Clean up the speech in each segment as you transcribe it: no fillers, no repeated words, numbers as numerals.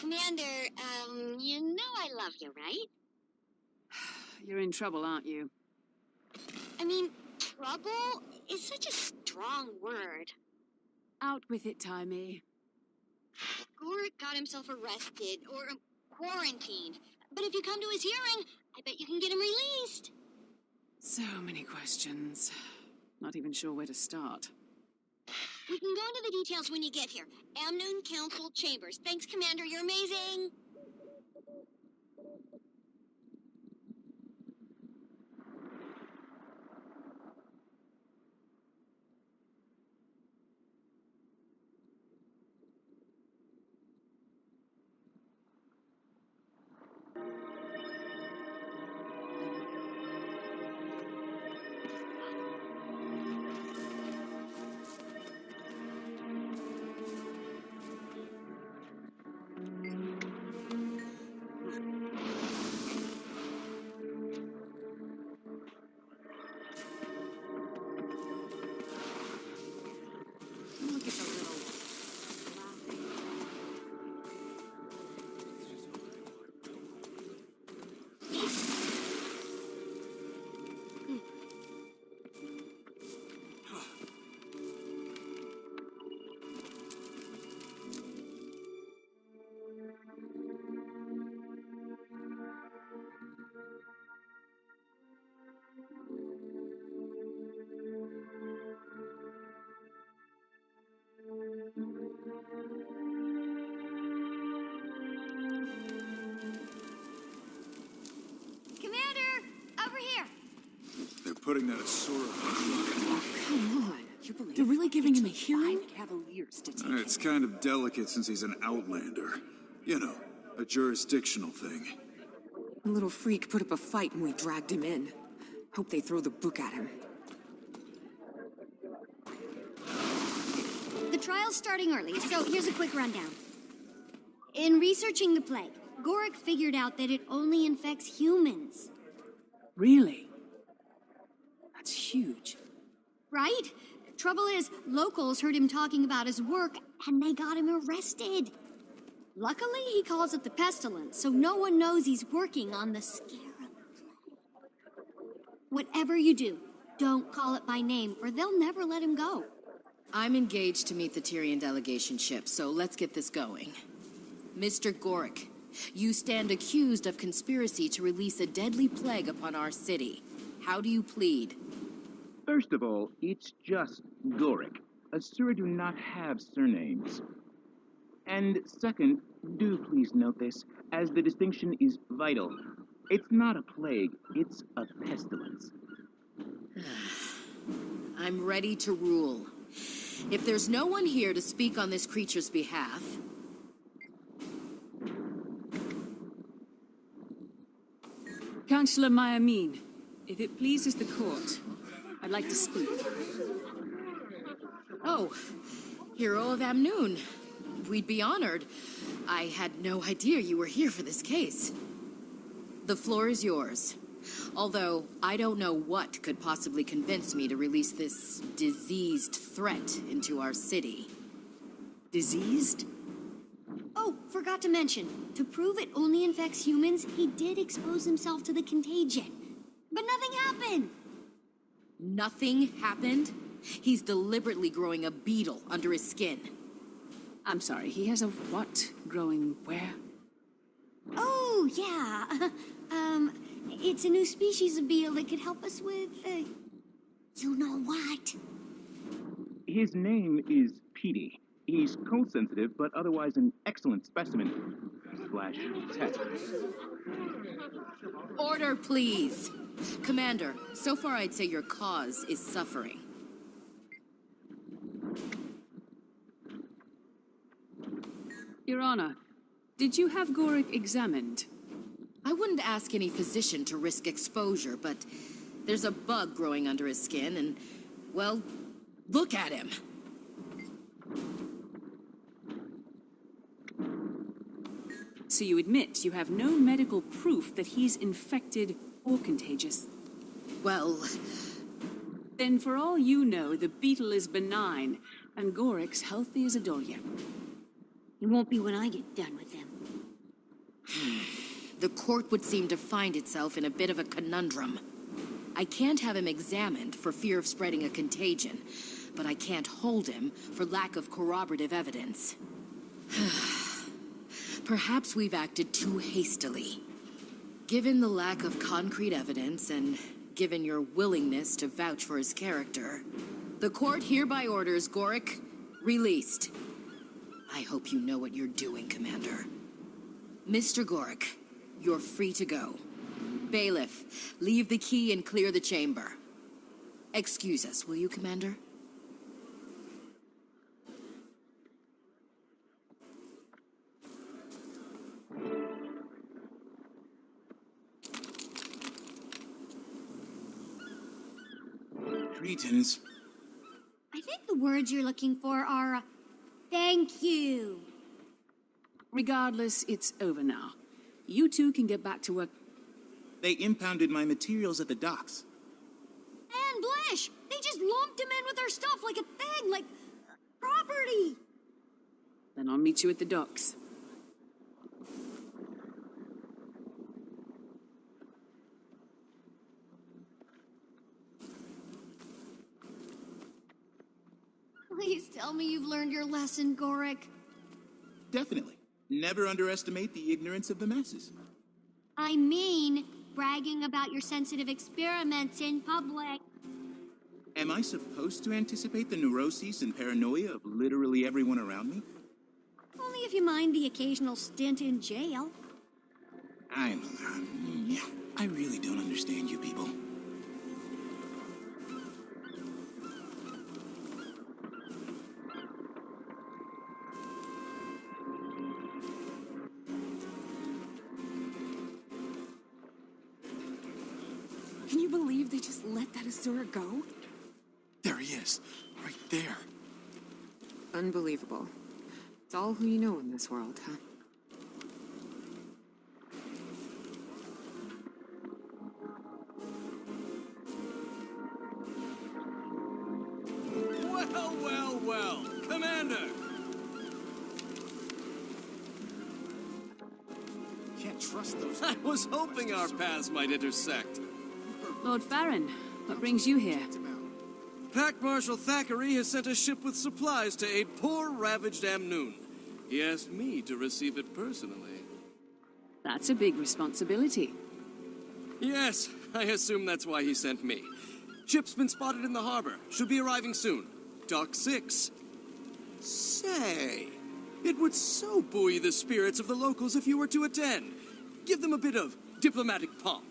Commander, you know I love you, right? You're in trouble, aren't you? I mean, trouble is such a strong word. Out with it, Timey. Gorik got himself arrested, or quarantined. But if you come to his hearing, I bet you can get him released. So many questions. Not even sure where to start. We can go into the details when you get here. Amnoon Council Chambers. Thanks, Commander. You're amazing. Look at the little... Commander, over here. They're putting that Asura Come on. They're really giving him a hearing? Cavaliers to take It's kind of delicate since he's an outlander. You know, a jurisdictional thing. The little freak put up a fight and we dragged him in. Hope they throw the book at him. The trial's starting early, so here's a quick rundown. In researching the plague, Gorik figured out that it only infects humans. Really? That's huge. Right? Trouble is, locals heard him talking about his work, and they got him arrested. Luckily, he calls it the pestilence, so no one knows he's working on the scarab plague. Whatever you do, don't call it by name, or they'll never let him go. I'm engaged to meet the Tyrian delegation ship, so let's get this going. Mr. Gorik, you stand accused of conspiracy to release a deadly plague upon our city. How do you plead? First of all, it's just Gorik. Asura do not have surnames. And second, do please note this, as the distinction is vital. It's not a plague, it's a pestilence. I'm ready to rule. If there's no one here to speak on this creature's behalf... Councillor Mayamin, if it pleases the court, I'd like to speak. Oh, Hero of Amnoon. We'd be honored. I had no idea you were here for this case. The floor is yours. Although, I don't know what could possibly convince me to release this diseased threat into our city. Diseased? Oh, forgot to mention, to prove it only infects humans, he did expose himself to the contagion. But nothing happened! Nothing happened? He's deliberately growing a beetle under his skin. I'm sorry, he has a what growing where? Oh, yeah. It's a new species of beetle that could help us with, you know what? His name is Petey. He's cold-sensitive, but otherwise an excellent specimen. / tech. Order, please. Commander, so far I'd say your cause is suffering. Your Honor, did you have Gorik examined? I wouldn't ask any physician to risk exposure, but there's a bug growing under his skin and, well, look at him. So you admit you have no medical proof that he's infected or contagious? Well... Then for all you know, the beetle is benign, and Gorik's healthy as a dahlia. It won't be when I get done with him. The court would seem to find itself in a bit of a conundrum. I can't have him examined for fear of spreading a contagion, but I can't hold him for lack of corroborative evidence. Perhaps we've acted too hastily. Given the lack of concrete evidence and given your willingness to vouch for his character, the court hereby orders Gorik released. I hope you know what you're doing, Commander. Mr. Gorik, you're free to go. Bailiff, leave the key and clear the chamber. Excuse us, will you, Commander? Greetings. I think the words you're looking for are, thank you. Regardless, it's over now. You two can get back to work. They impounded my materials at the docks. And Blash, they just lumped him in with their stuff like a thing, like property. Then I'll meet you at the docks. Please tell me you've learned your lesson, Gorik. Definitely. Never underestimate the ignorance of the masses. I mean, bragging about your sensitive experiments in public. Am I supposed to anticipate the neuroses and paranoia of literally everyone around me? Only if you mind the occasional stint in jail. Yeah, I really don't understand you people. Can you believe they just let that Azura go? There he is, right there. Unbelievable. It's all who you know in this world, huh? Well, Commander! Can't trust those. I was hoping our paths might intersect. Lord Farron, what brings you here? Pack Marshal Thackeray has sent a ship with supplies to aid poor, ravaged Amnoon. He asked me to receive it personally. That's a big responsibility. Yes, I assume that's why he sent me. Ship's been spotted in the harbor. Should be arriving soon. Dock 6. Say, it would so buoy the spirits of the locals if you were to attend. Give them a bit of diplomatic pomp.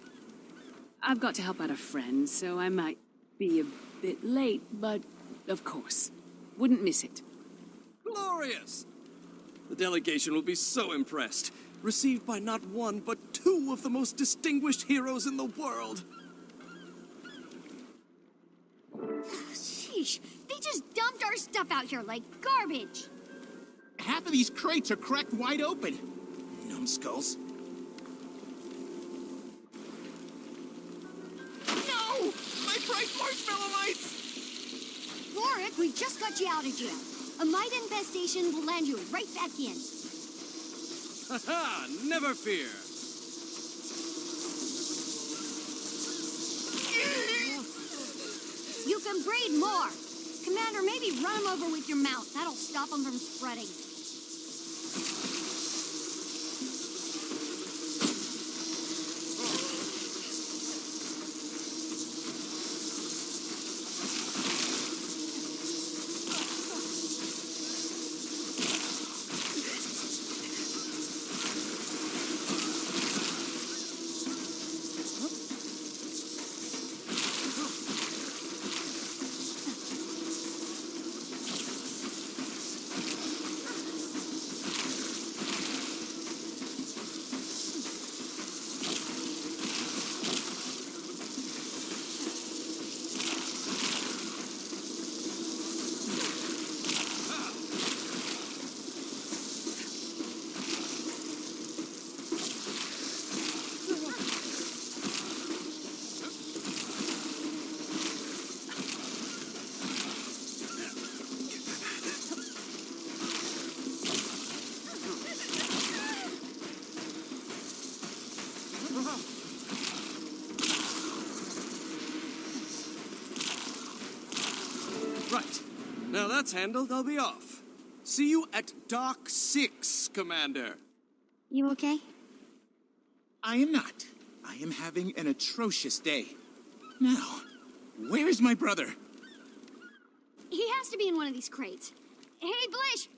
I've got to help out a friend, so I might be a bit late, but of course, wouldn't miss it. Glorious! The delegation will be so impressed. Received by not one, but two of the most distinguished heroes in the world. Sheesh, they just dumped our stuff out here like garbage. Half of these crates are cracked wide open. Numbskulls. No! My bright marshmallow lights! Gorik, we just got you out of jail. A mite infestation will land you right back in. Haha, never fear. You can breed more. Commander, maybe run them over with your mouth. That'll stop them from spreading. that's handled, I'll be off. See you at Dock 6, Commander. You okay? I am not. I am having an atrocious day. Now, where is my brother? He has to be in one of these crates. Hey, Blish!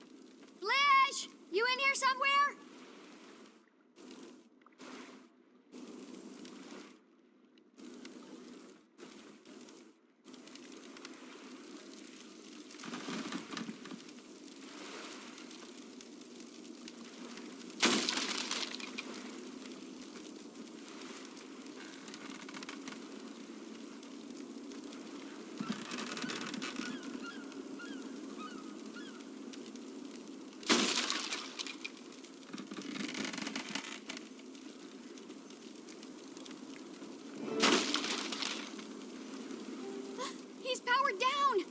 Blish! You in here somewhere? He's powered down!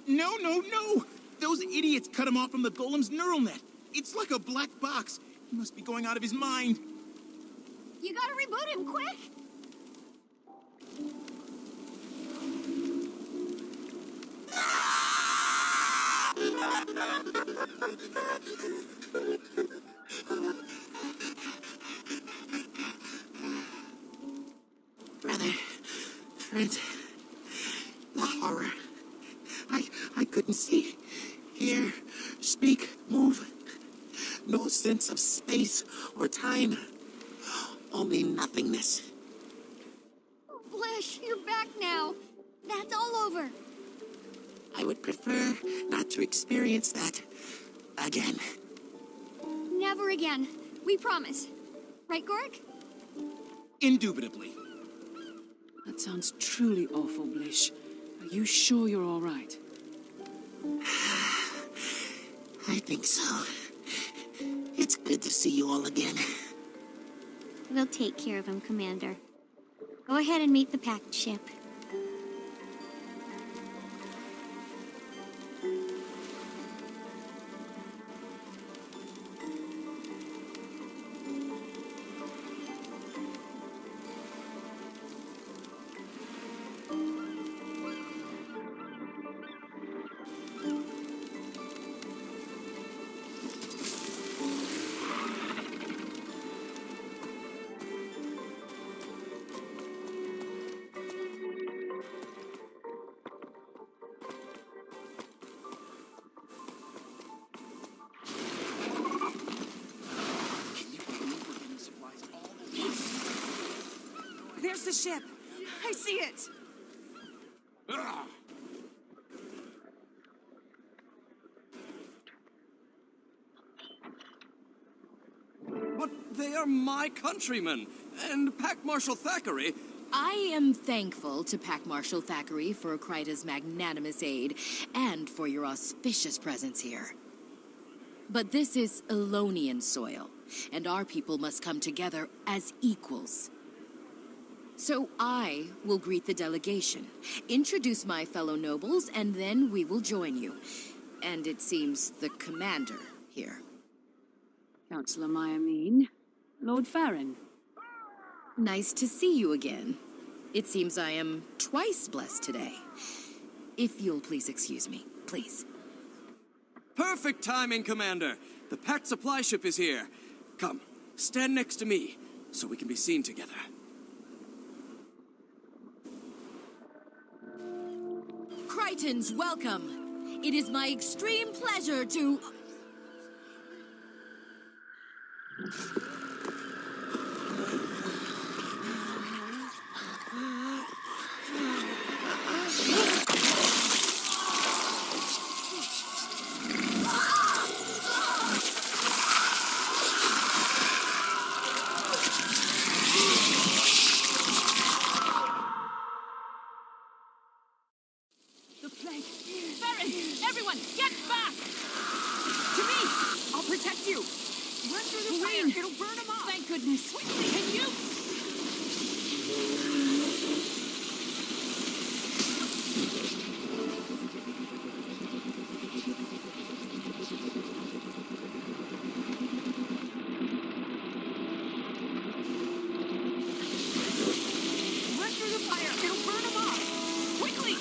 No, no, no! Those idiots cut him off from the golem's neural net. It's like a black box. He must be going out of his mind. You gotta reboot him, quick! Brother, friend, the horror. I couldn't see, hear, speak, move. No sense of space or time. Only nothingness. Blish, you're back now. That's all over. I would prefer not to experience that again. Never again. We promise. Right, Gork? Indubitably. That sounds truly awful, Blish. Are you sure you're all right? I think so. It's good to see you all again. We'll take care of him, Commander. Go ahead and meet the packed ship. There's the ship. I see it. But they are my countrymen, and Pack Marshal Thackeray. I am thankful to Pack Marshal Thackeray for Kryta's magnanimous aid and for your auspicious presence here. But this is Elonian soil, and our people must come together as equals. So I will greet the delegation, introduce my fellow nobles, and then we will join you. And it seems the commander here. Councillor Myamine, Lord Farron. Nice to see you again. It seems I am twice blessed today. If you'll please excuse me, please. Perfect timing, Commander. The packed supply ship is here. Come, stand next to me, so we can be seen together. Krytans, welcome. It is my extreme pleasure to... The plague! Farron! Everyone, get back! To me! I'll protect you! Run through the fire! It'll burn them off! Thank goodness! Can you? Run through the fire! It'll burn them off! Quickly!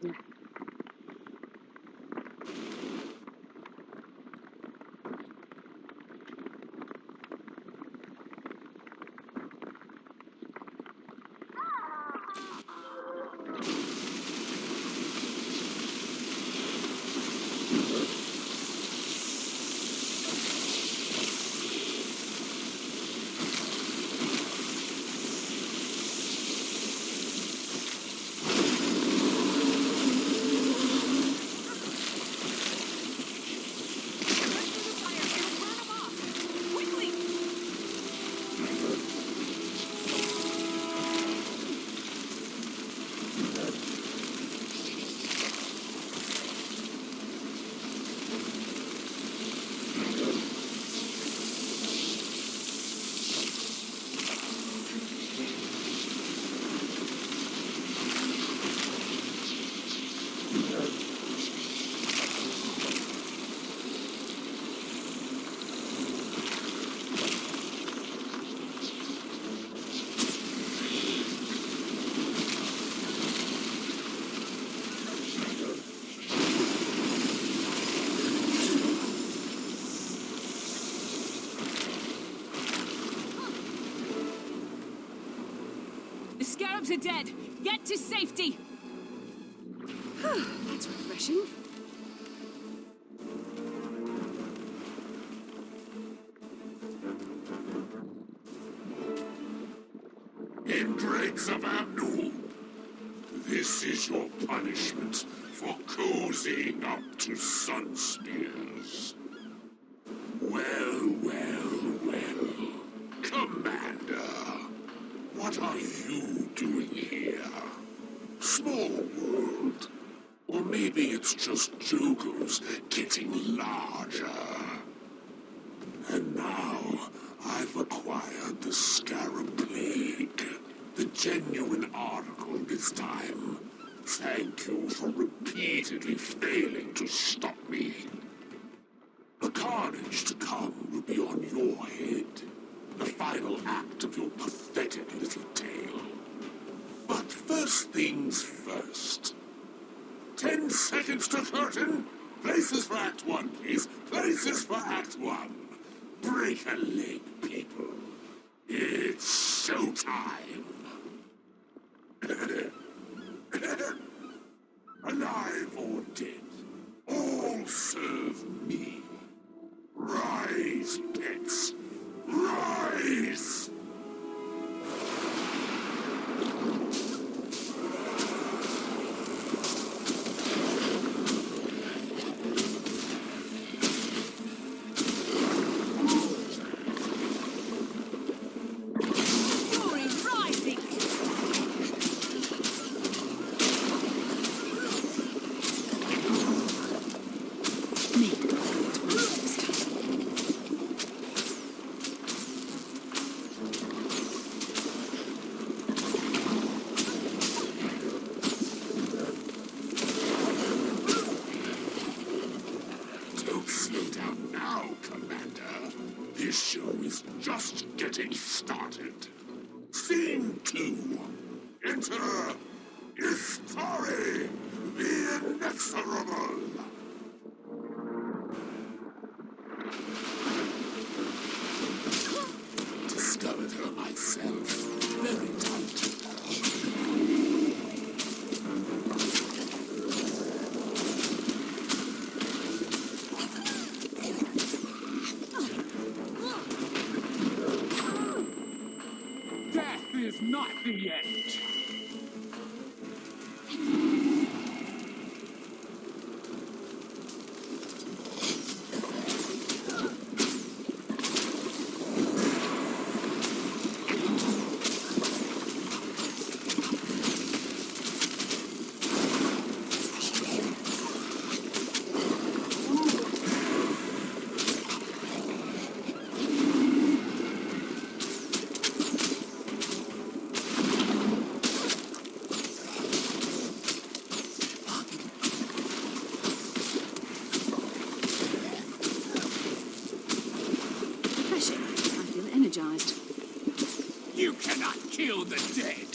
indeed. The scarabs are dead. Get to safety. That's refreshing. Ingrates of Amnu, this is your punishment for cozying up to sun spears. Well, well, well. Commander, what are you doing here? Small world. Or maybe it's just Jogos getting larger. And now, I've acquired the Scarab Plague. The genuine article this time. Thank you for repeatedly failing to stop me. The carnage to come will be on your head. The final act of your pathetic little tale. But first things first. 10 seconds to curtain. Places for Act 1, please. Places for Act 1. Break a leg, people. It's showtime. Alive or dead, all serve me. Rise, pets. Rise! This show is just getting started. Scene 2. Enter Istari, the Inexorable. Discovered her myself. Very talented. Is not the end. You cannot kill the dead.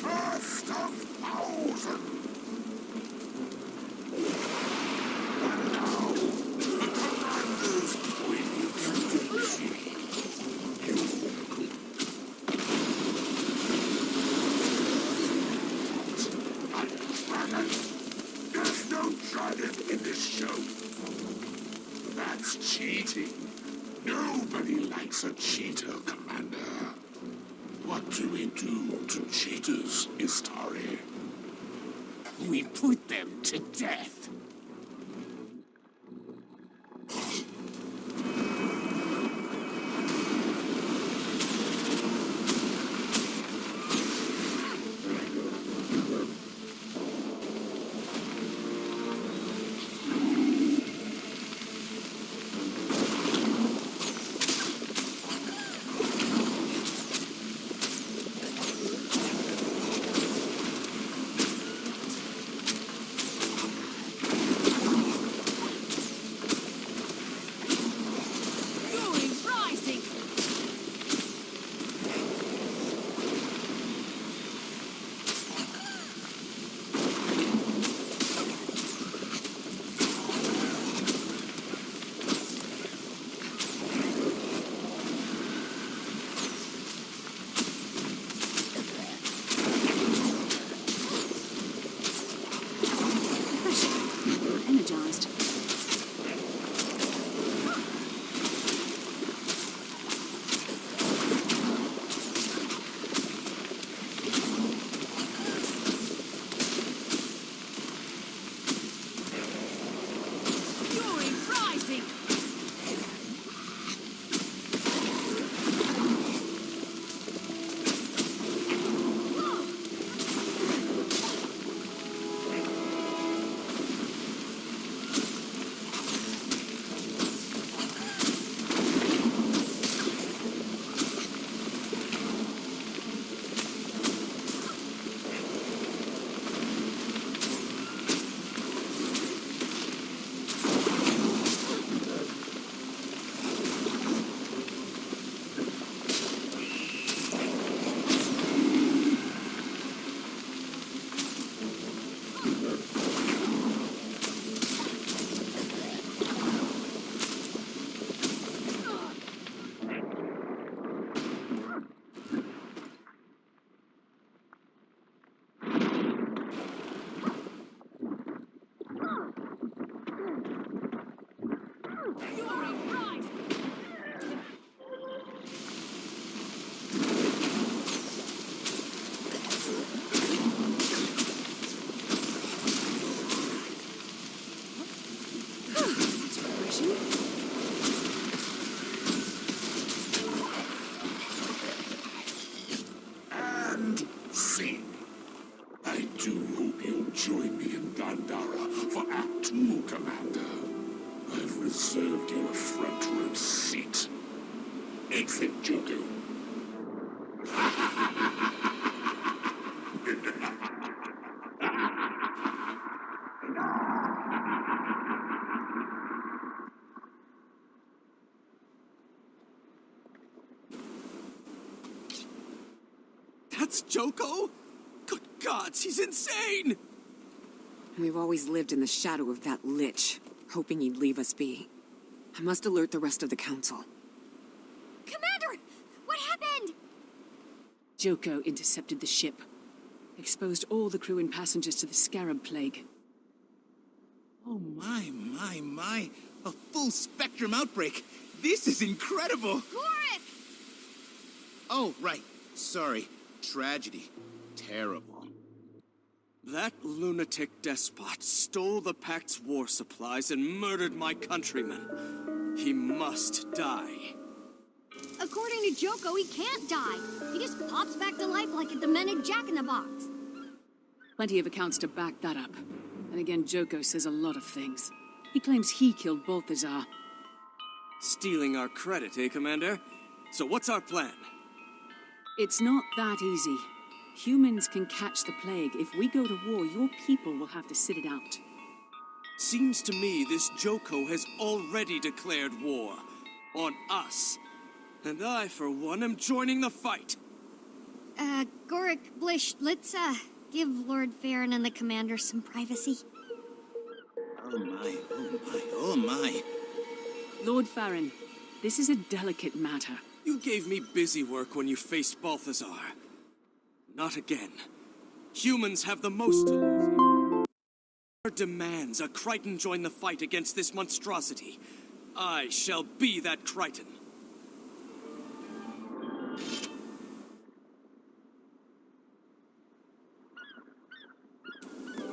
first of thousands. And now, the commander's point to defeat you. There's no dragon in this show. That's cheating. Nobody likes a cheater, Commander. What do we do to cheaters, Istari? We put them to death. Energized. And scene. I do hope you'll join me in Gandhara for Act 2, Commander. I've reserved you a front row seat. Exit Jogo. That's Joko? Good gods, he's insane! We've always lived in the shadow of that lich, hoping he'd leave us be. I must alert the rest of the council. Commander! What happened? Joko intercepted the ship. Exposed all the crew and passengers to the scarab plague. Oh my. A full spectrum outbreak. This is incredible. Boris! Oh, right. Sorry. Tragedy. Terrible. That lunatic despot stole the Pact's war supplies and murdered my countrymen. He must die. According to Joko, he can't die. He just pops back to life like a demented jack-in-the-box. Plenty of accounts to back that up. And again, Joko says a lot of things. He claims he killed Balthazar. Stealing our credit, eh, Commander? So what's our plan? It's not that easy. Humans can catch the plague. If we go to war, your people will have to sit it out. Seems to me this Joko has already declared war. On us. And I, for one, am joining the fight. Gorik, Blish, let's, give Lord Farron and the Commander some privacy. Oh my, oh my, oh my. Lord Farron, this is a delicate matter. You gave me busy work when you faced Balthazar. Not again. Humans have the most to lose. Our demands a Crichton join the fight against this monstrosity. I shall be that Crichton.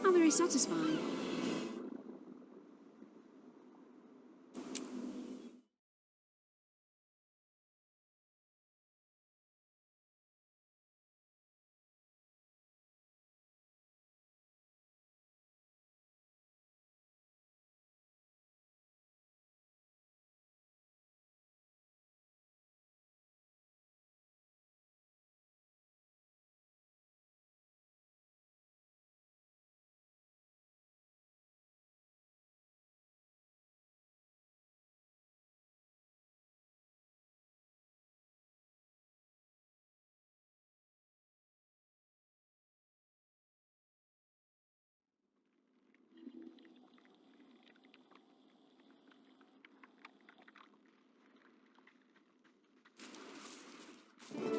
How very satisfying.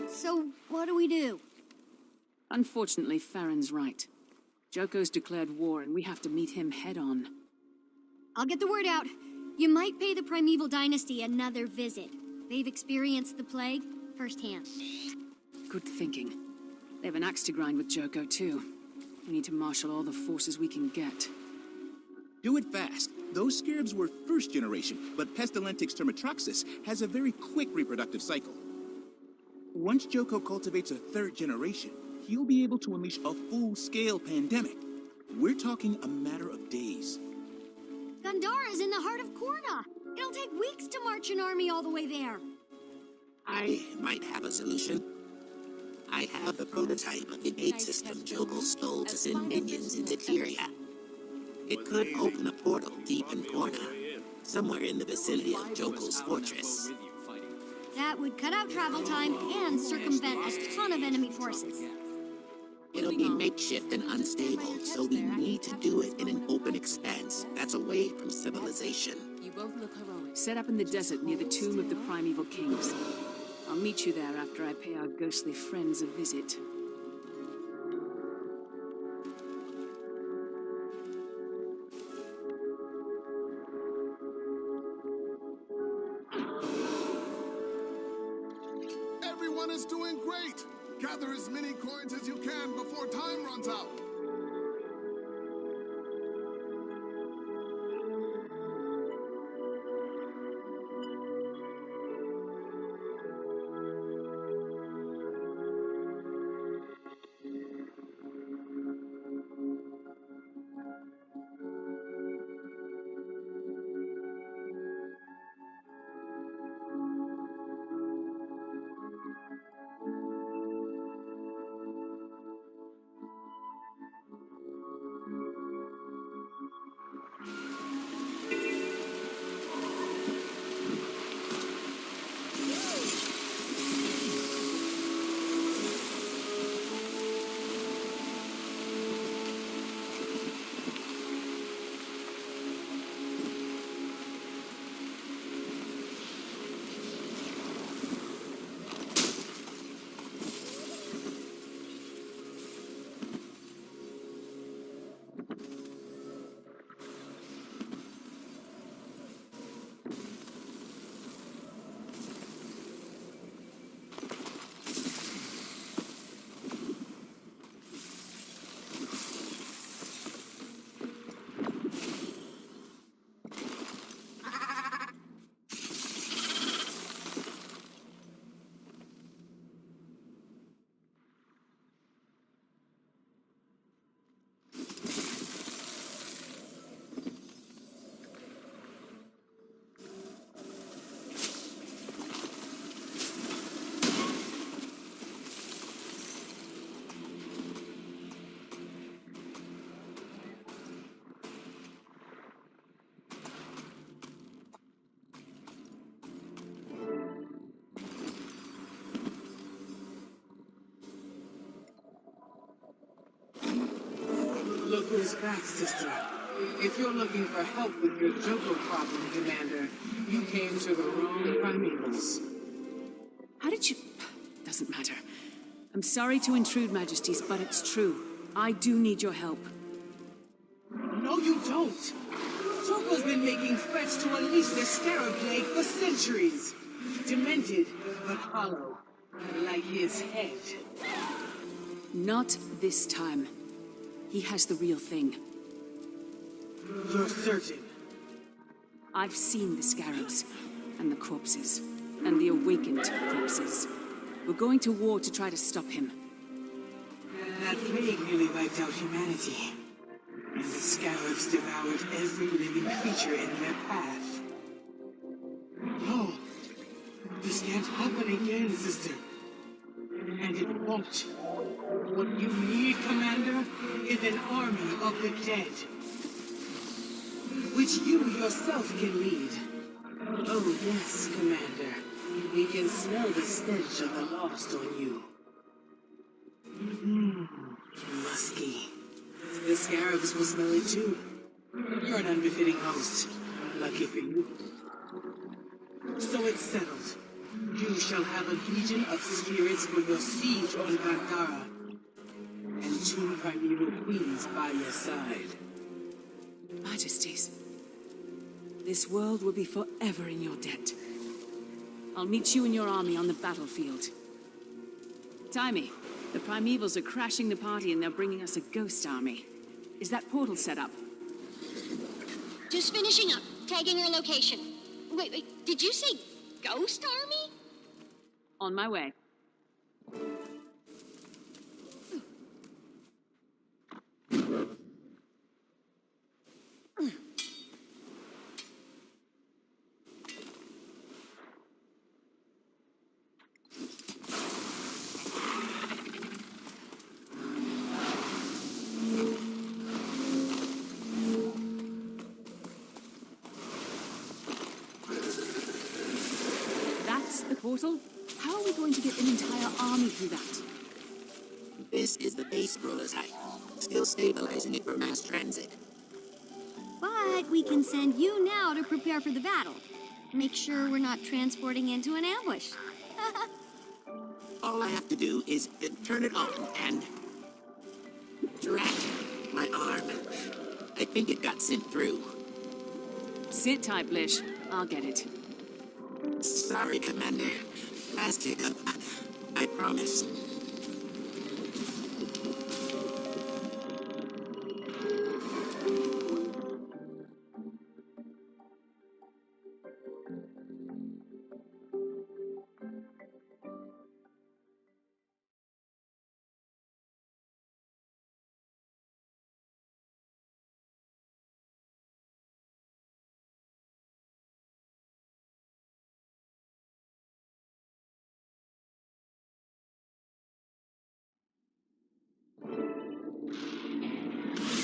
So, what do we do? Unfortunately, Farron's right. Joko's declared war, and we have to meet him head-on. I'll get the word out. You might pay the Primeval Dynasty another visit. They've experienced the plague firsthand. Good thinking. They have an axe to grind with Joko, too. We need to marshal all the forces we can get. Do it fast. Those scarabs were first generation, but Pestilentix termitroxis has a very quick reproductive cycle. Once Joko cultivates a third generation, he'll be able to unleash a full-scale pandemic. We're talking a matter of days. Gandhara's in the heart of Korna. It'll take weeks to march an army all the way there. I might have a solution. I have the prototype of the gate system Joko stole to send minions into Tyria. It could open a portal deep in Korna, somewhere in the vicinity of Joko's fortress. That would cut out travel time and circumvent a ton of enemy forces. It'll be makeshift and unstable, so we need to do it in an open expanse that's away from civilization. You both look heroic. Set up in the desert near the tomb of the Primeval Kings. I'll meet you there after I pay our ghostly friends a visit. Everyone is doing great! Gather as many coins as you can before time runs out! Look who's back, sister. If you're looking for help with your Joko problem, Commander, you came to the wrong primevals. How did you... Doesn't matter. I'm sorry to intrude, Majesties, but it's true. I do need your help. No, you don't. Joko's been making threats to unleash the Scarab Plague for centuries. Demented, but hollow. Like his head. Not this time. He has the real thing. You're certain? I've seen the scarabs, and the corpses, and the awakened corpses. We're going to war to try to stop him. That plague nearly wiped out humanity. And the scarabs devoured every living creature in their path. No, this can't happen again, sister. And it won't. What you need, Commander, is an army of the dead. Which you yourself can lead. Oh yes, Commander. We can smell the stench of the lost on you. Musky. The scarabs will smell it too. You're an unbefitting host. Lucky for you. So it's settled. You shall have a legion of spirits for your siege on Gandhara. And 2 primeval queens by your side. Majesties, this world will be forever in your debt. I'll meet you and your army on the battlefield. Timey, the primevals are crashing the party and they're bringing us a ghost army. Is that portal set up? Just finishing up, tagging our location. Wait, did you say ghost army? On my way. Portal? How are we going to get an entire army through that? This is the base prototype. Still stabilizing it for mass transit. But we can send you now to prepare for the battle. Make sure we're not transporting into an ambush. All I have to do is turn it on and... drag my arm. I think it got sent through. Sit tight, Blish. I'll get it. Sorry, Commander. Fast hiccup. I promise.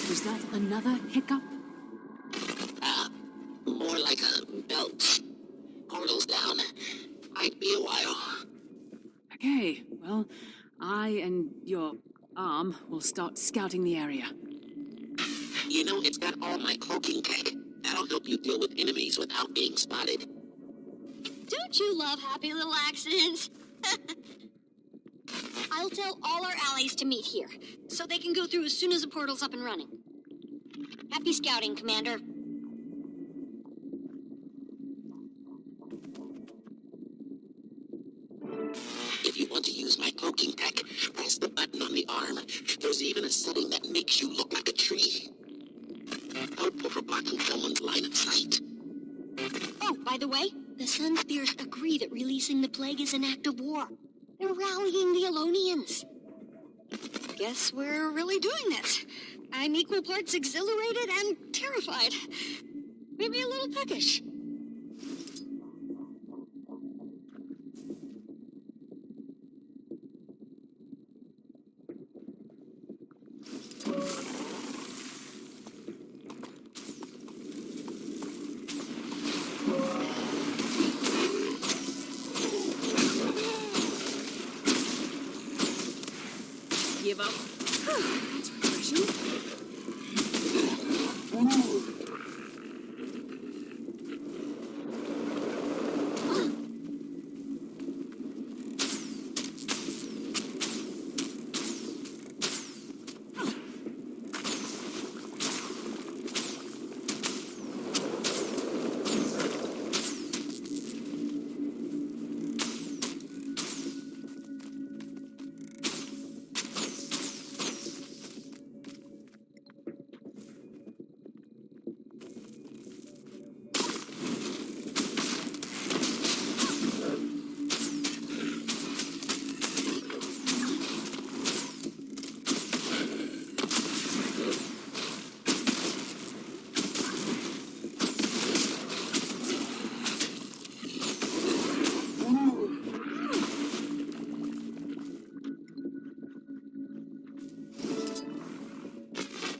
Was that another hiccup? More like a belch. Portal's down. Might be a while. Okay, well, I and your arm will start scouting the area. You know, it's got all my cloaking tech. That'll help you deal with enemies without being spotted. Don't you love happy little accidents? I'll tell all our allies to meet here, so they can go through as soon as the portal's up and running. Happy scouting, Commander. If you want to use my cloaking tech, press the button on the arm. There's even a setting that makes you look like a tree. Helpful for blocking someone's line of sight. Oh, by the way, the Sun Spears agree that releasing the plague is an act of war. They're rallying the Elonians. Guess we're really doing this. I'm equal parts exhilarated and terrified. Maybe a little peckish. Give up. That's refreshing.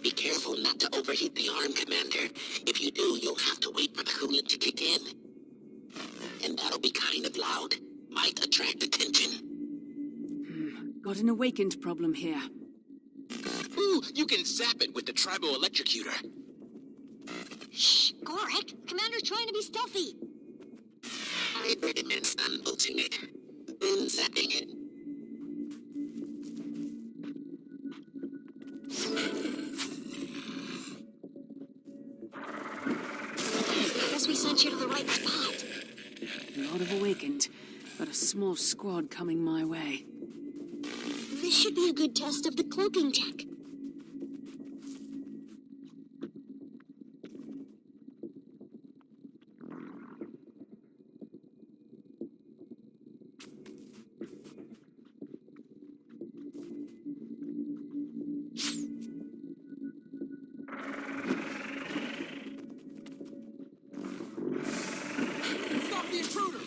Be careful not to overheat the arm, Commander. If you do, you'll have to wait for the coolant to kick in. And that'll be kind of loud. Might attract attention. Got an awakened problem here. Ooh, you can zap it with the tribal electrocutor. Shh, Gorik. Commander's trying to be stealthy. I recommend stun-bolting it, then zapping it. Guess we sent you to the right spot. A lot of awakened, but a small squad coming my way. This should be a good test of the cloaking tech. Stop the intruder!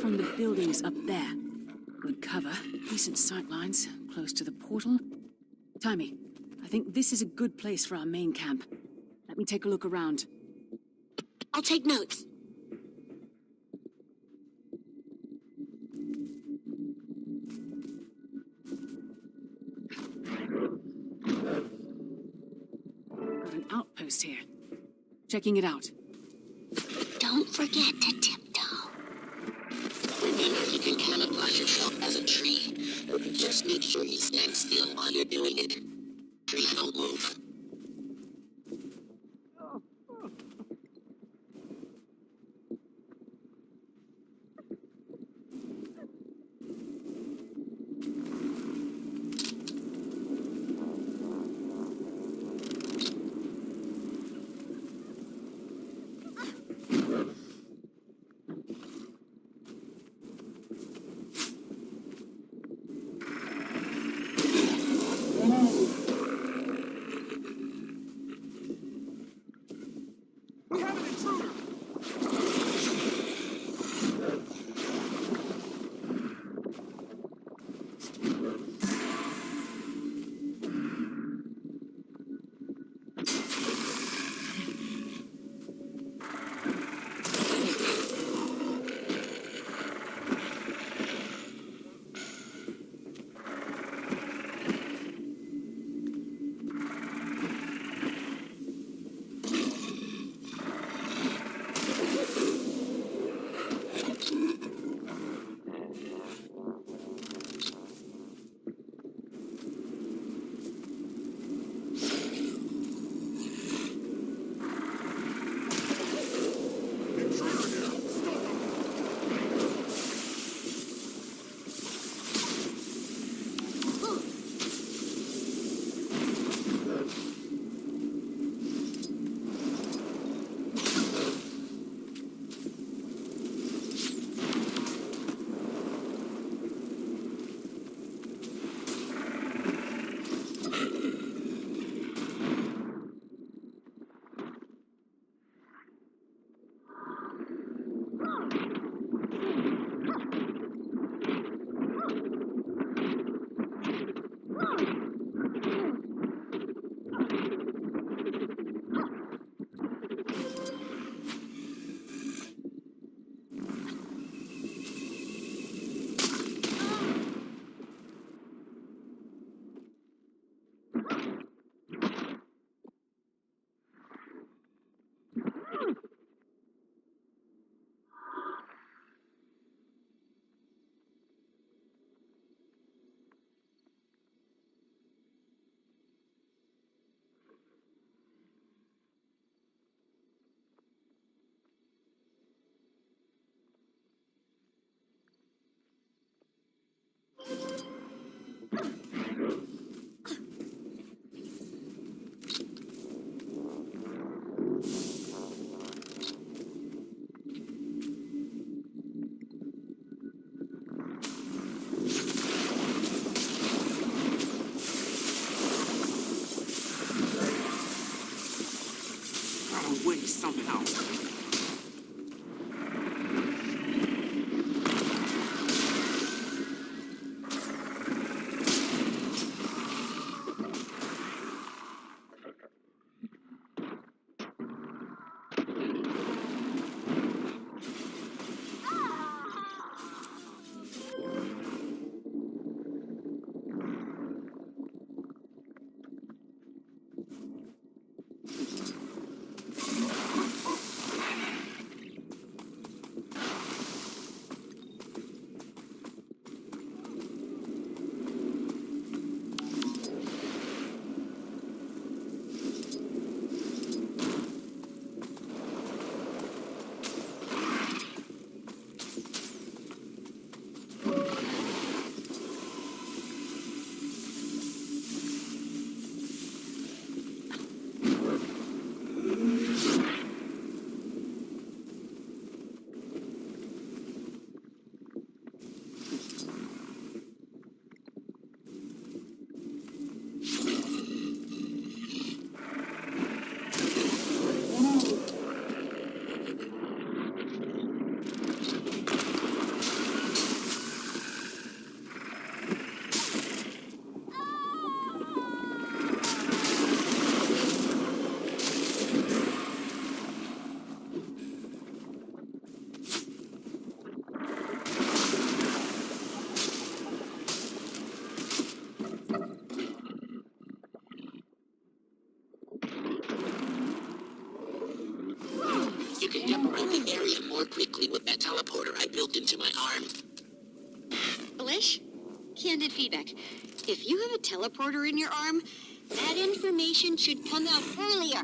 From the buildings up there. Good cover, decent sight lines, close to the portal. Timey, I think this is a good place for our main camp. Let me take a look around. I'll take notes. Got an outpost here. Checking it out. Don't forget to tiptoe. Remember, you can camouflage yourself as a tree. Just make sure you stand still while you're doing it. Trees don't move. somehow. You can jump around the area more quickly with that teleporter I built into my arm. Blish? Candid feedback. If you have a teleporter in your arm, that information should come out earlier.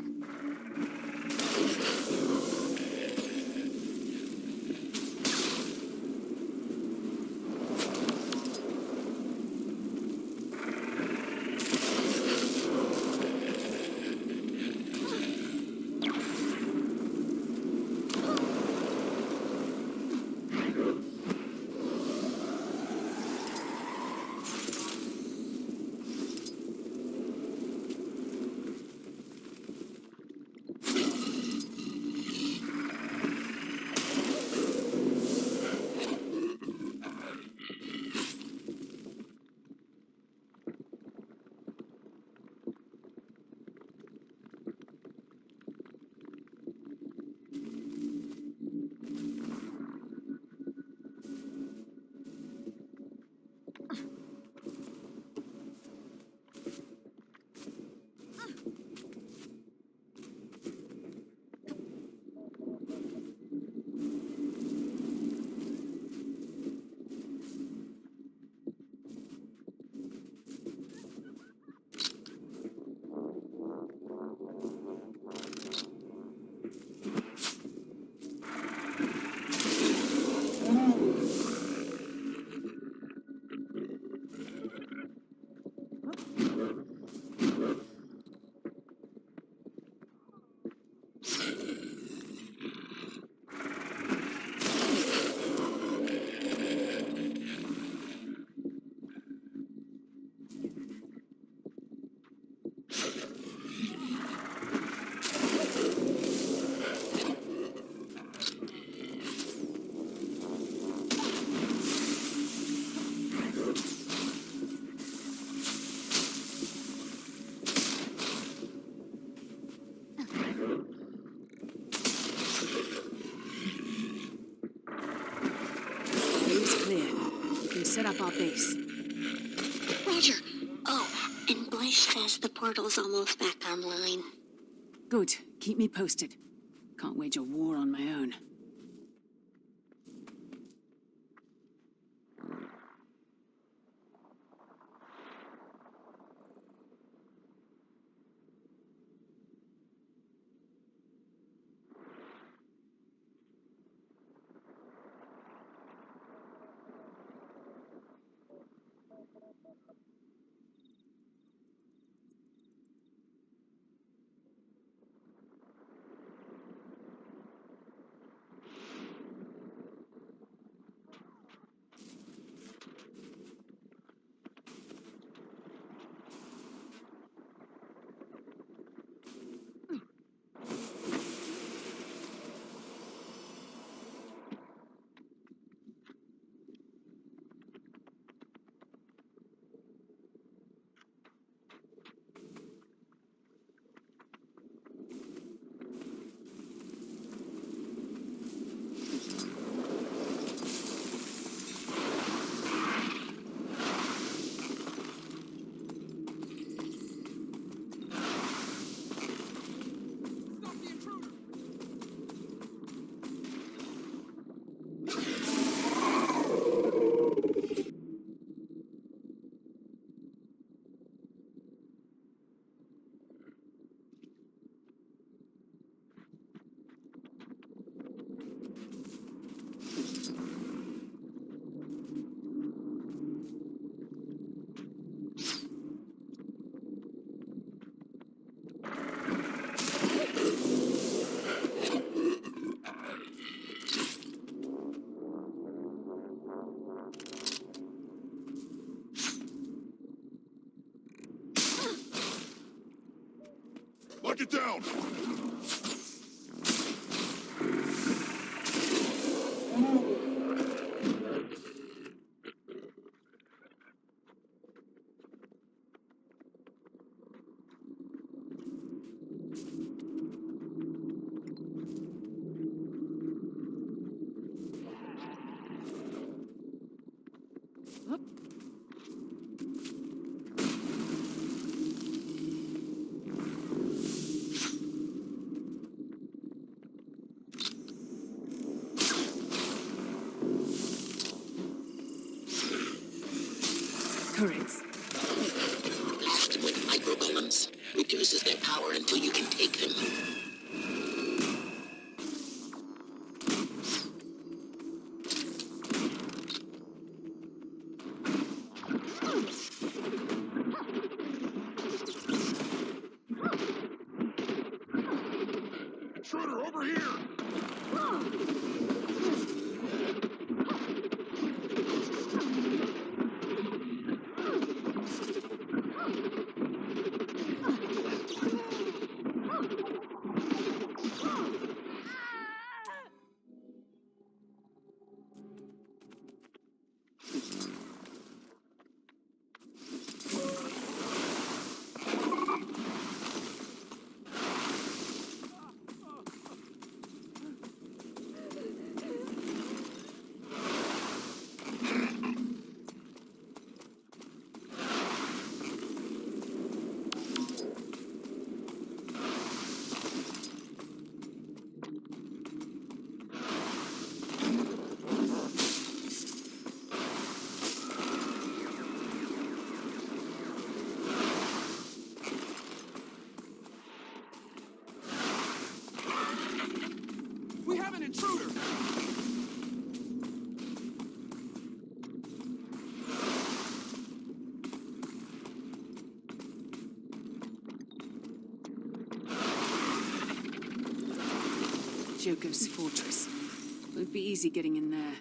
Set up our base. Roger. Oh, and Blish says the portal's almost back online. Good. Keep me posted. Can't wage a war on my own. down! Turrets. Blasted with microgolems. Reduces their power until you can take them. Intruder, over here! We have an intruder! Joko's fortress. Won't be easy getting in there.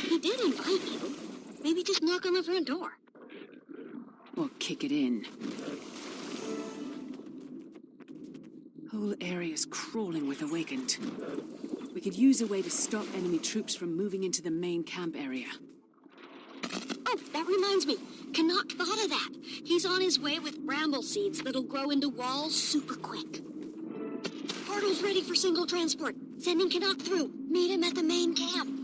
He did invite you. Maybe just knock on the front door. Or kick it in. Whole area's crawling with awakened. We could use a way to stop enemy troops from moving into the main camp area. Oh, that reminds me. Canuck thought of that. He's on his way with bramble seeds that'll grow into walls super quick. Portal's ready for single transport. Sending Canuck through. Meet him at the main camp.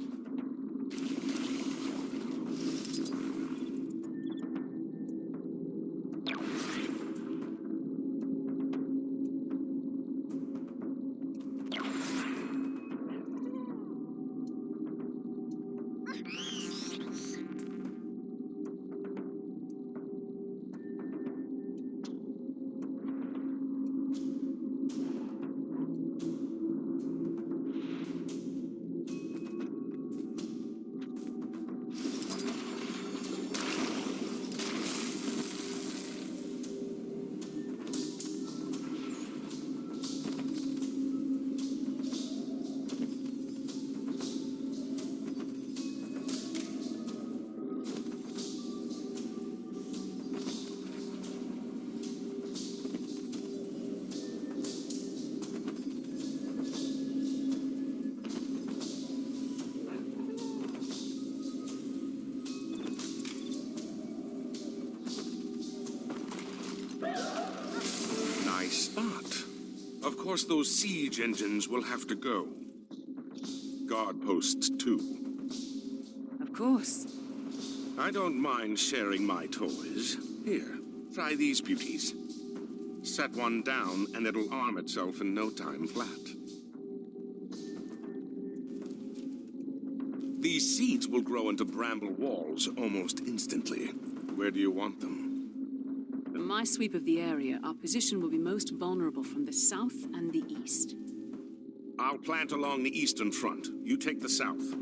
Nice spot. Of course, those siege engines will have to go. Guard posts, too. Of course. I don't mind sharing my toys. Here, try these beauties. Set one down, and it'll arm itself in no time flat. These seeds will grow into bramble walls almost instantly. Where do you want them? From my sweep of the area, our position will be most vulnerable from the south and the east. I'll plant along the eastern front. You take the south.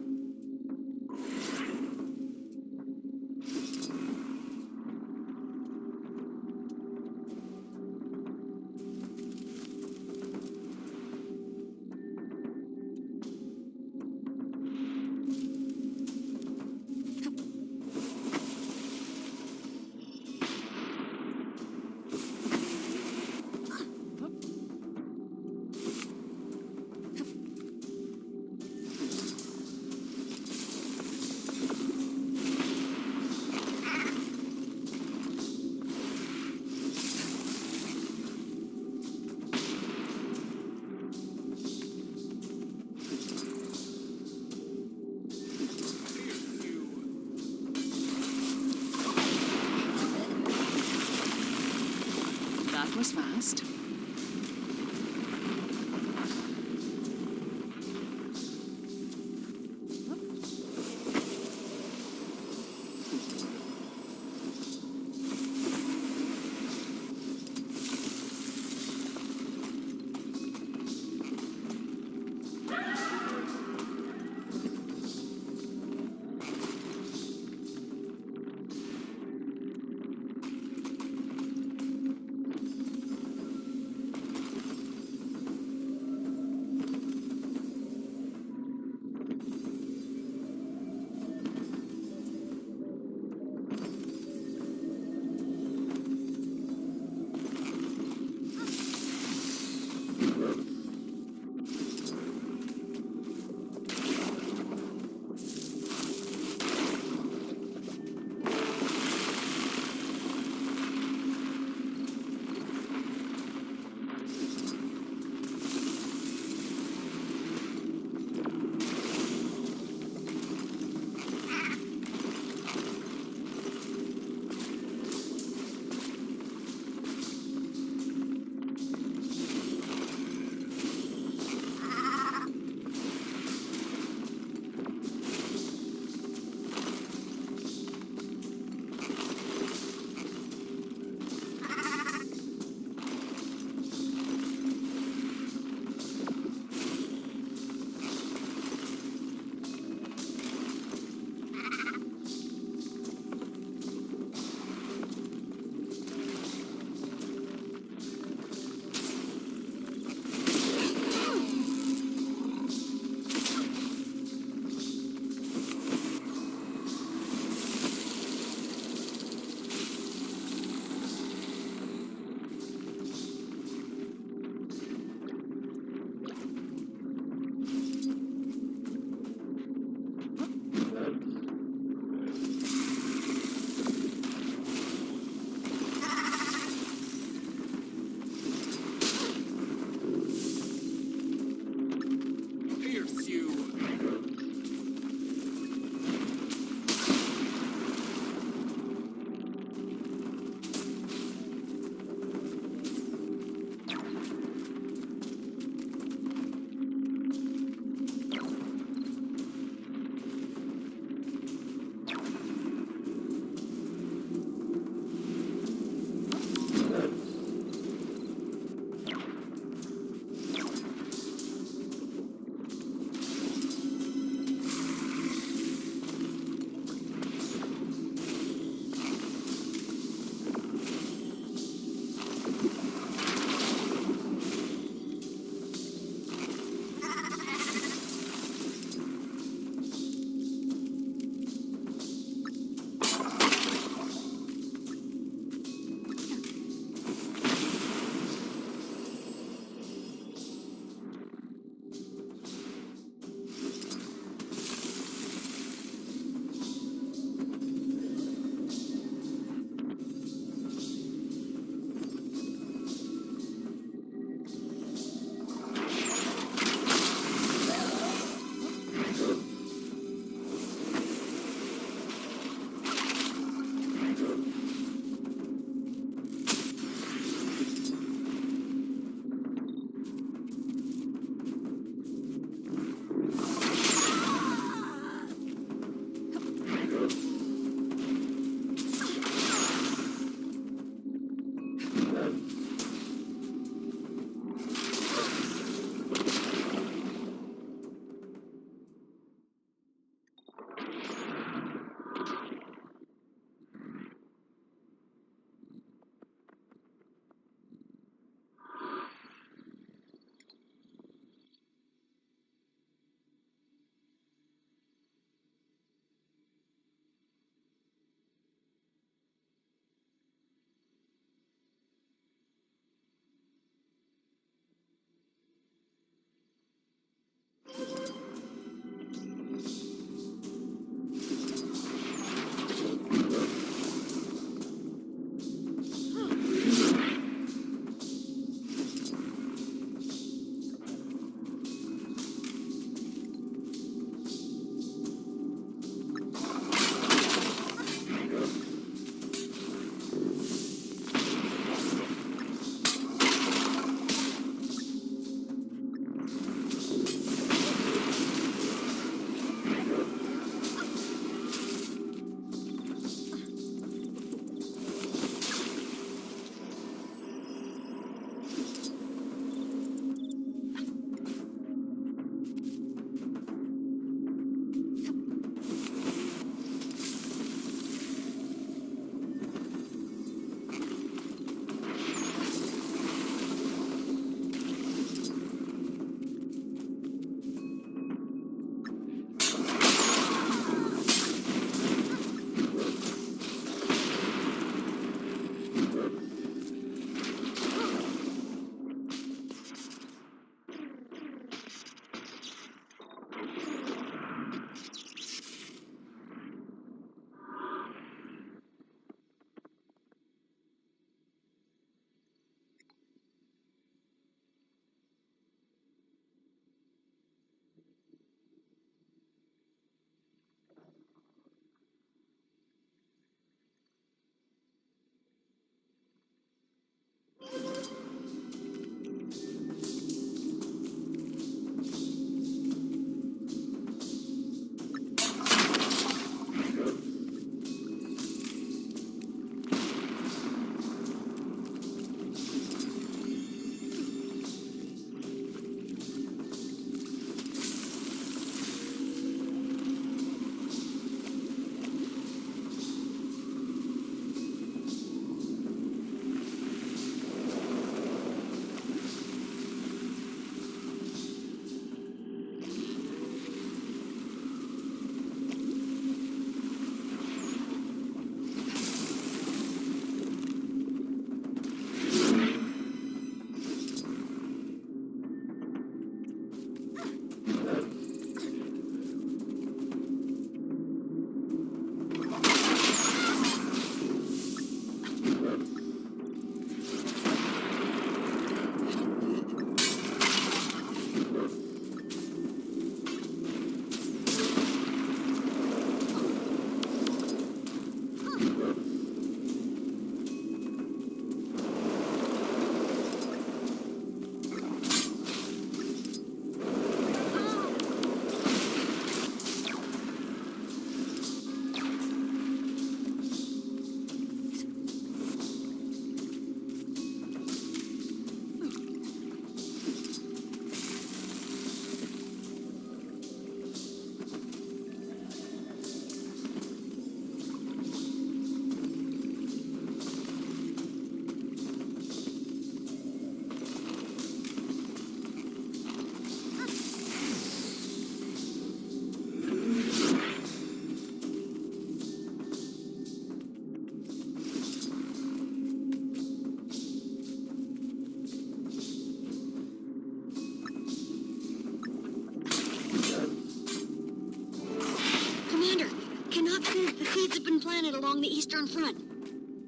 down front.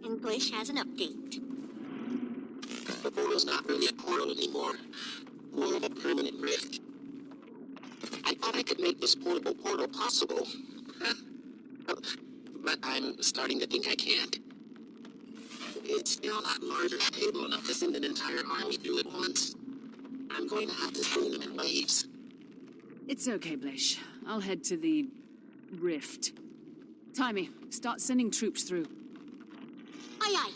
English has an update. The portal's not really a portal anymore. More of a permanent rift. I thought I could make this portable portal possible. But I'm starting to think I can't. It's still not large or stable enough to send an entire army through at once. I'm going to have to send them in waves. It's okay, Blish. I'll head to the rift. Timey, start sending troops through. Aye, aye.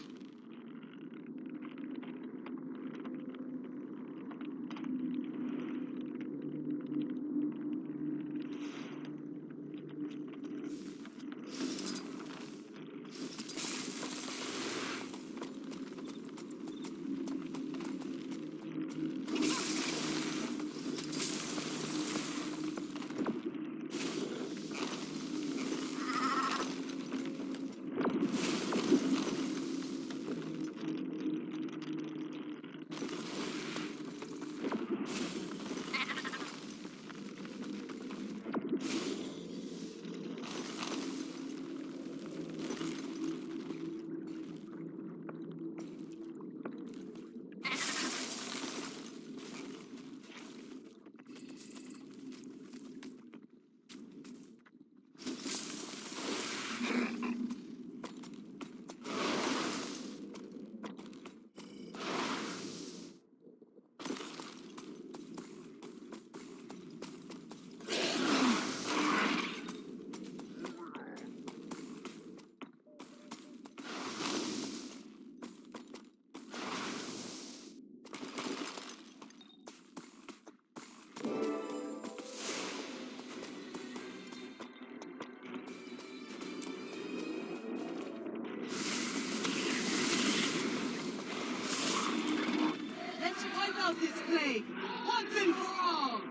This plague, once and for all!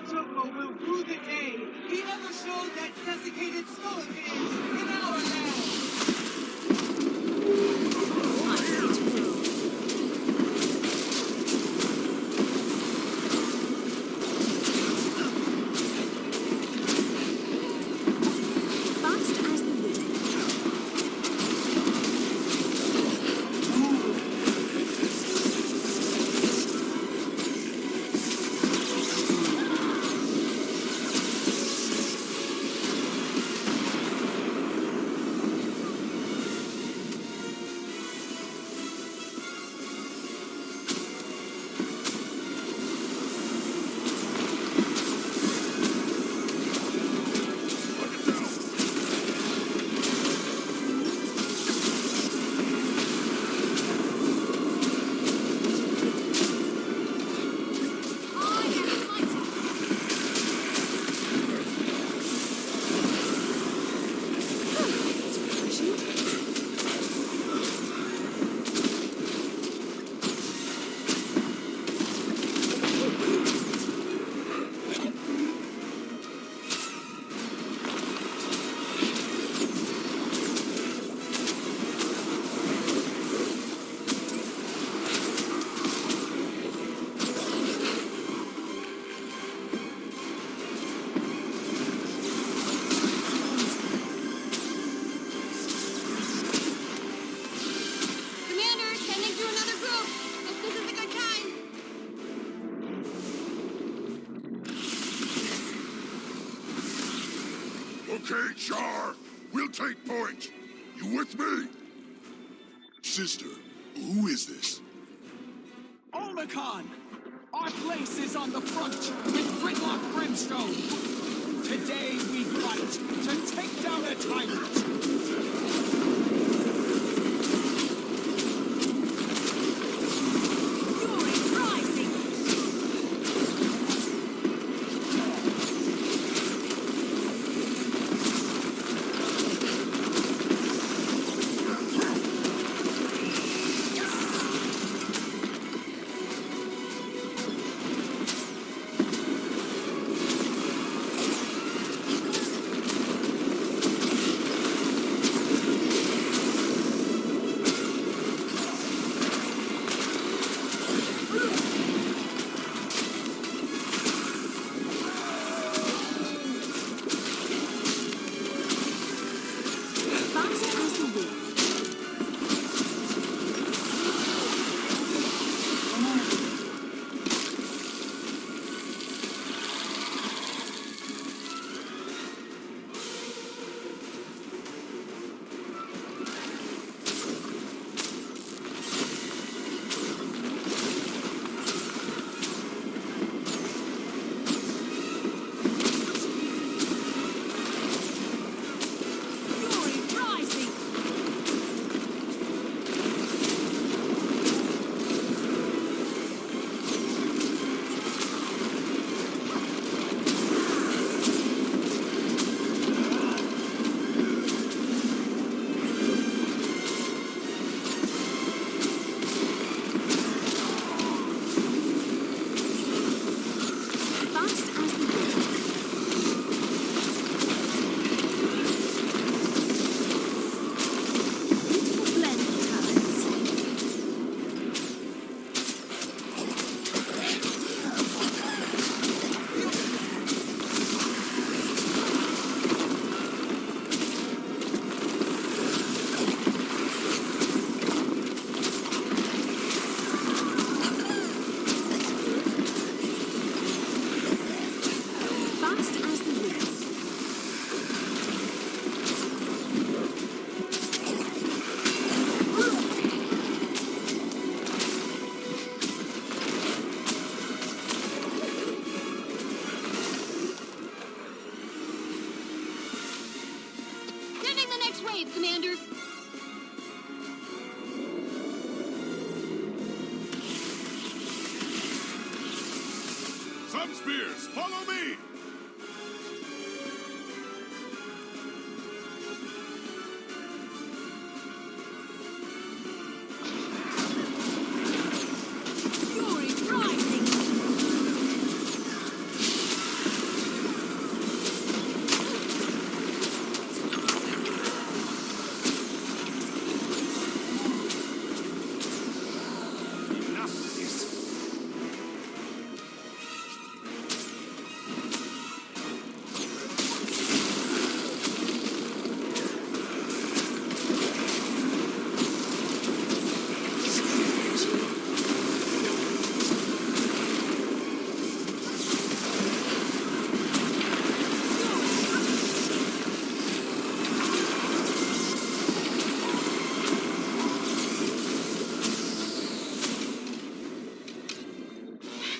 Joko will rue the day he ever showed that desiccated skull of his in our Okay, Char. We'll take point. You with me? Sister, who is this? Omicron! Our place is on the front with Gridlock Brimstone. Today we fight to take down a tyrant. Sunspears, follow me! Fury rising!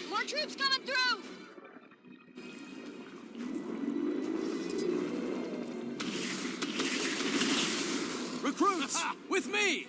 More troops coming through! Recruits, with me!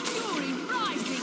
Fury rising!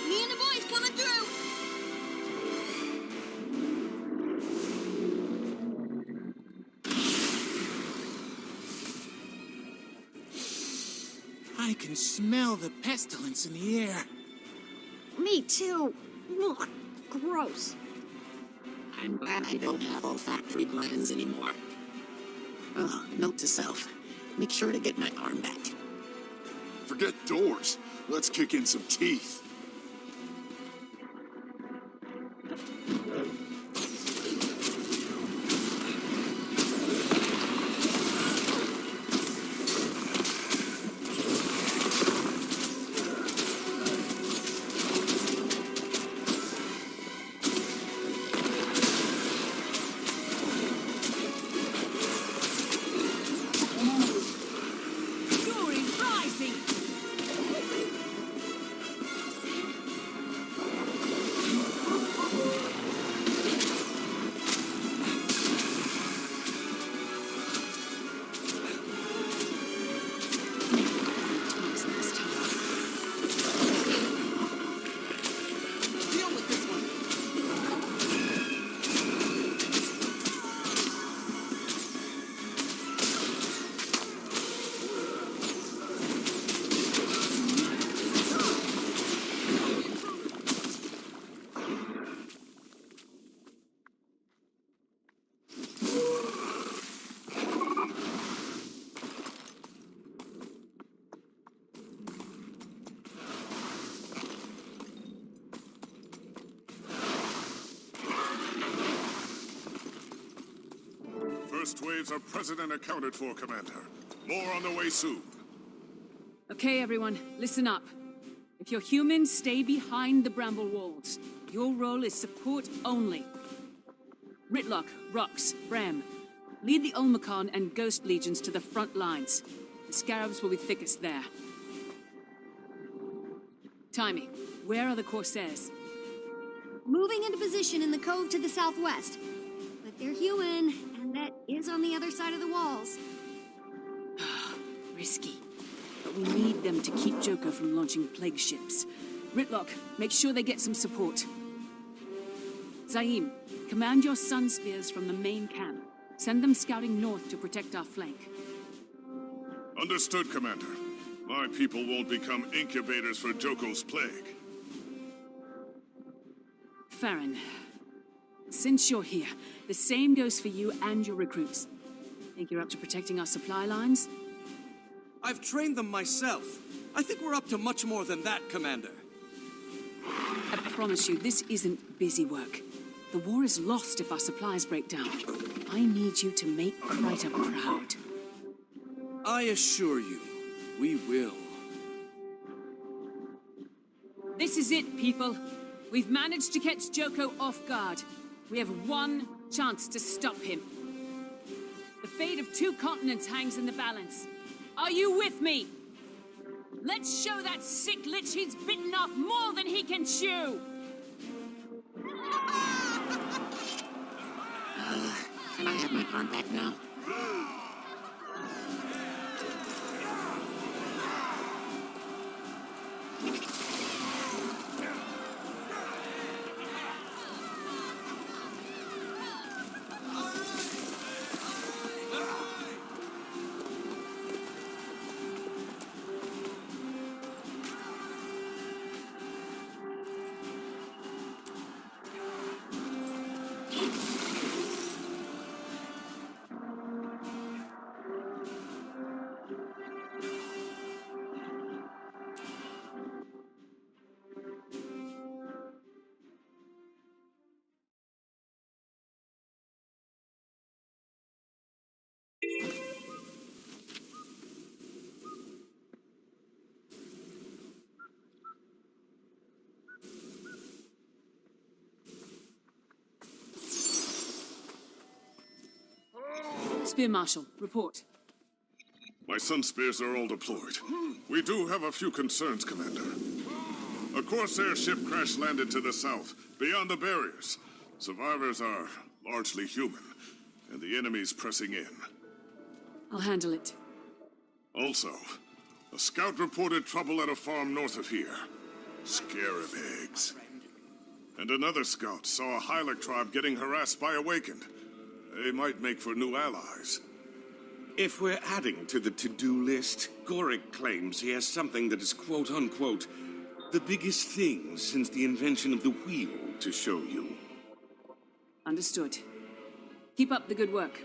Me and the boys coming through! I can smell the pestilence in the air. Me too. Ugh, gross. I'm glad I don't have olfactory glands anymore. Oh, note to self. Make sure to get my arm back. Forget doors. Let's kick in some teeth. Fury rising! Deal with this one. First waves are present and accounted for, Commander. More on the way soon. Okay, everyone, listen up. If you're human, stay behind the bramble walls. Your role is support only. Ritlock, Rox, Bram, lead the Olmacon and Ghost Legions to the front lines. The scarabs will be thickest there. Timey, where are the Corsairs? Moving into position in the cove to the southwest. But they're human, and that is on the other side of the walls. Risky. But we need them to keep Joko from launching plague ships. Ritlock, make sure they get some support. Zaim, command your sun spears from the main camp. Send them scouting north to protect our flank. Understood, Commander. My people won't become incubators for Joko's plague. Farron, since you're here, the same goes for you and your recruits. Think you're up to protecting our supply lines? I've trained them myself. I think we're up to much more than that, Commander. I promise you, this isn't busy work. The war is lost if our supplies break down. I need you to make Kryta proud. I assure you, we will. This is it, people. We've managed to catch Joko off guard. We have one chance to stop him. The fate of 2 continents hangs in the balance. Are you with me? Let's show that sick lich he's bitten off more than he can chew! Can I have my arm back now? Spear Marshal, report. My sun spears are all deployed. We do have a few concerns, Commander. A Corsair ship crash-landed to the south, beyond the barriers. Survivors are largely human, and the enemy's pressing in. I'll handle it. Also, a scout reported trouble at a farm north of here. Scarab eggs. And another scout saw a Hylic tribe getting harassed by Awakened. They might make for new allies. If we're adding to the to-do list, Gorik claims he has something that is quote-unquote the biggest thing since the invention of the wheel to show you. Understood. Keep up the good work.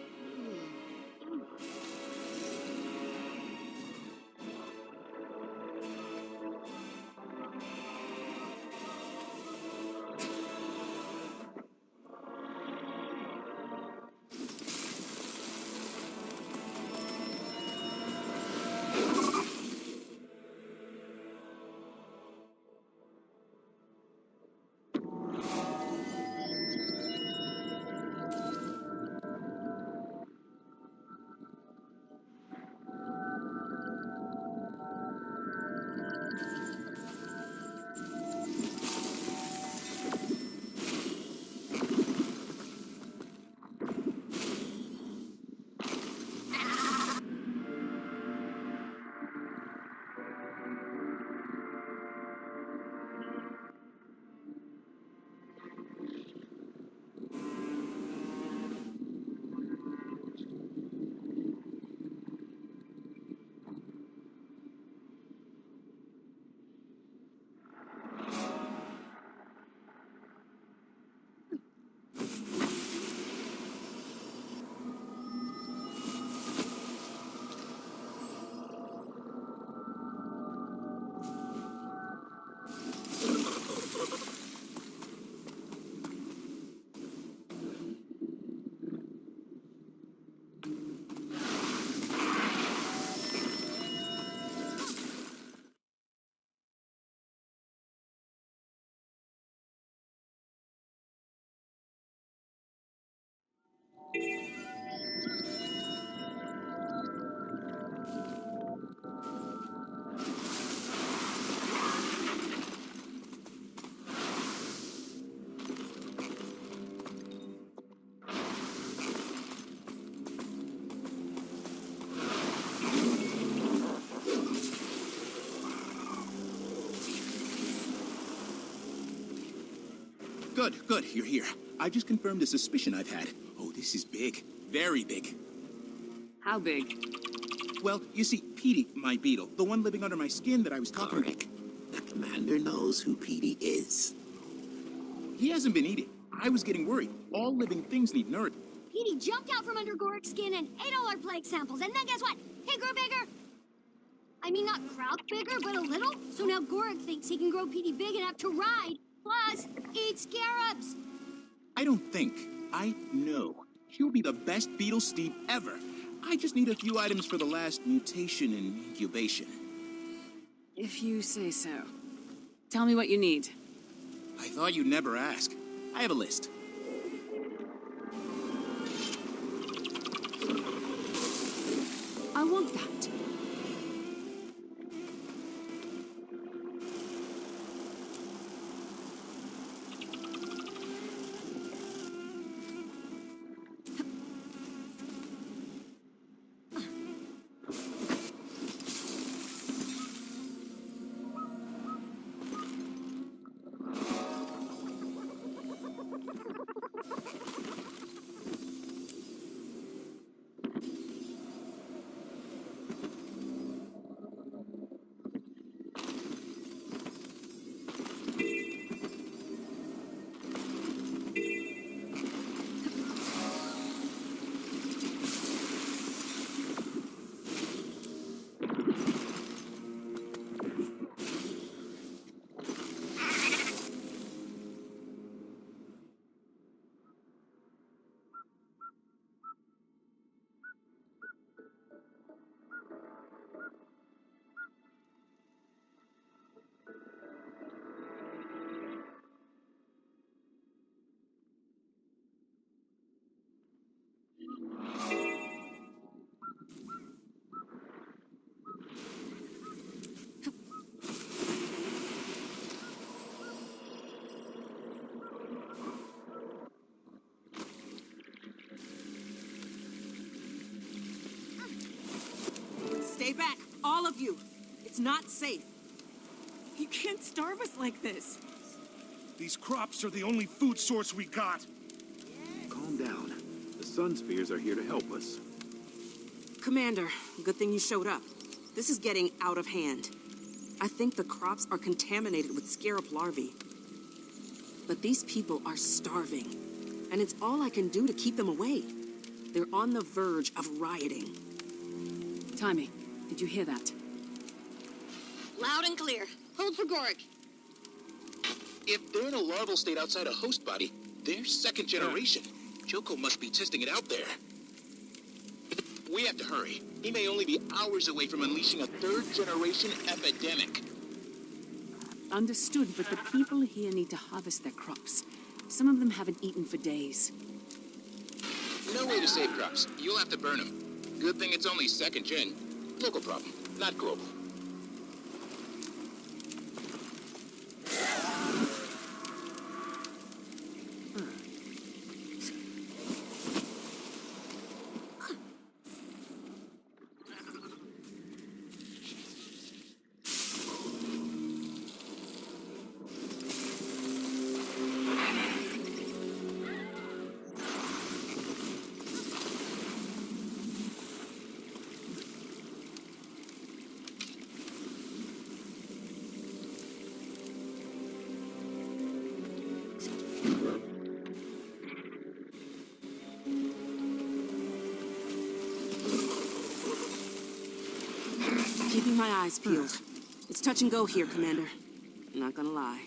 Good, you're here. I just confirmed a suspicion I've had. Oh, this is big. Very big. How big? Well, you see, Petey, my beetle, the one living under my skin that I was talking about. Gorik, the commander knows who Petey is. He hasn't been eating. I was getting worried. All living things need nourishment. Petey jumped out from under Gorik's skin and ate all our plague samples, and then guess what? He grew bigger! I mean, not crowd bigger, but a little. So now Gorik thinks he can grow Petey big enough to ride, plus eat scarabs. I don't think. I know. He'll be the best beetle Steve ever. I just need a few items for the last mutation and incubation. If you say so. Tell me what you need. I thought you'd never ask. I have a list. I want that. Stay back, all of you. It's not safe. You can't starve us like this. These crops are the only food source we got. Calm down. The Sun Spears are here to help us. Commander, good thing you showed up. This is getting out of hand. I think the crops are contaminated with scarab larvae. But these people are starving, and it's all I can do to keep them away. They're on the verge of rioting. Timmy, did you hear that? Loud and clear. Hold for Gorik. If they're in a larval state outside a host body, they're second generation. Joko must be testing it out there. We have to hurry. He may only be hours away from unleashing a third-generation epidemic. Understood, but the people here need to harvest their crops. Some of them haven't eaten for days. No way to save crops. You'll have to burn them. Good thing it's only second gen. Local problem, not global. Keeping my eyes peeled. It's touch and go here, Commander. I'm not gonna lie.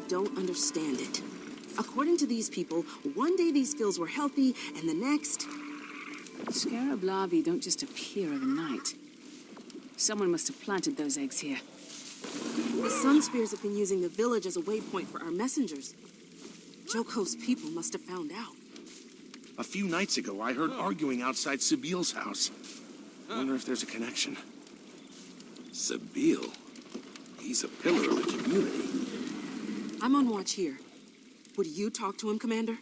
don't understand it. According to these people, one day these fields were healthy, and the next... Scarab larvae don't just appear overnight. Someone must have planted those eggs here. The Sun Spears have been using the village as a waypoint for our messengers. Joko's people must have found out. A few nights ago, I heard arguing outside Sabile's house. Wonder if there's a connection. Sabile? He's a pillar of the community. I'm on watch here. Would you talk to him, Commander?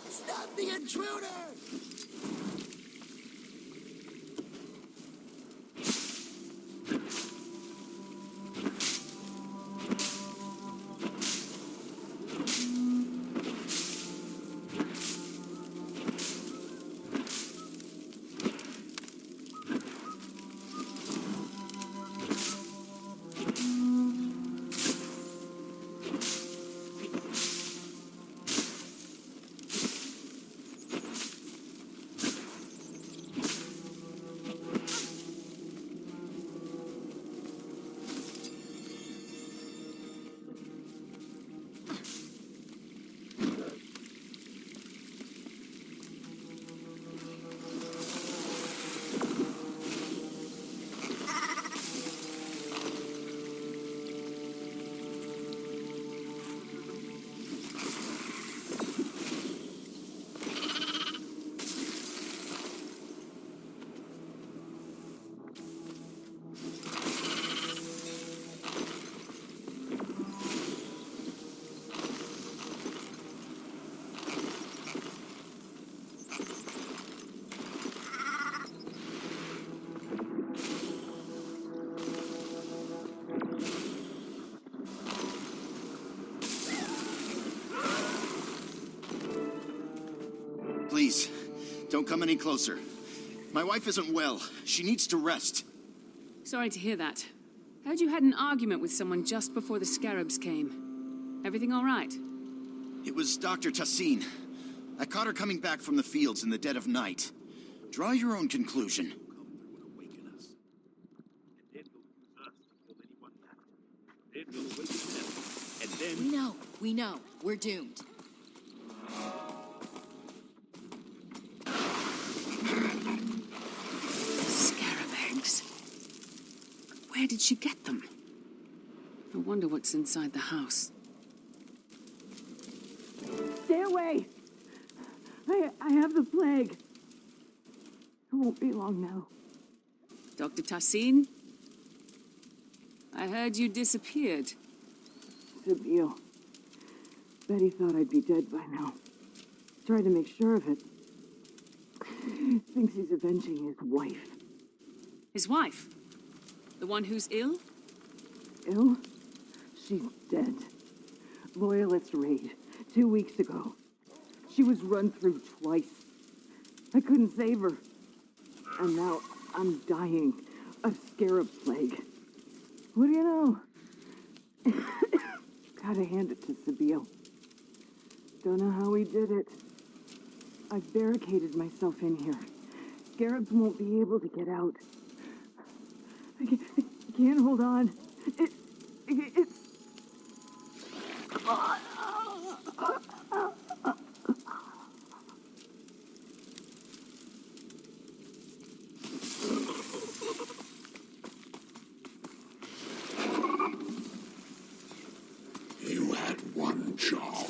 Stop the intruder! Please, don't come any closer. My wife isn't well. She needs to rest. Sorry to hear that. Heard you had an argument with someone just before the scarabs came. Everything all right? It was Dr. Tassin. I caught her coming back from the fields in the dead of night. Draw your own conclusion. We know. We're doomed. Scarab eggs. Where did she get them? I wonder what's inside the house. Stay away! I have the plague. It won't be long now. Dr. Tassin? I heard you disappeared. Sabile. Betty thought I'd be dead by now. Tried to make sure of it. Thinks he's avenging his wife. His wife? The one who's ill? Ill? She's dead. Loyalist raid, 2 weeks ago. She was run through twice. I couldn't save her. And now I'm dying of scarab plague. What do you know? Gotta hand it to Sabille. Don't know how he did it. I've barricaded myself in here. Scarabs won't be able to get out. I can't hold on. It's... You had one job.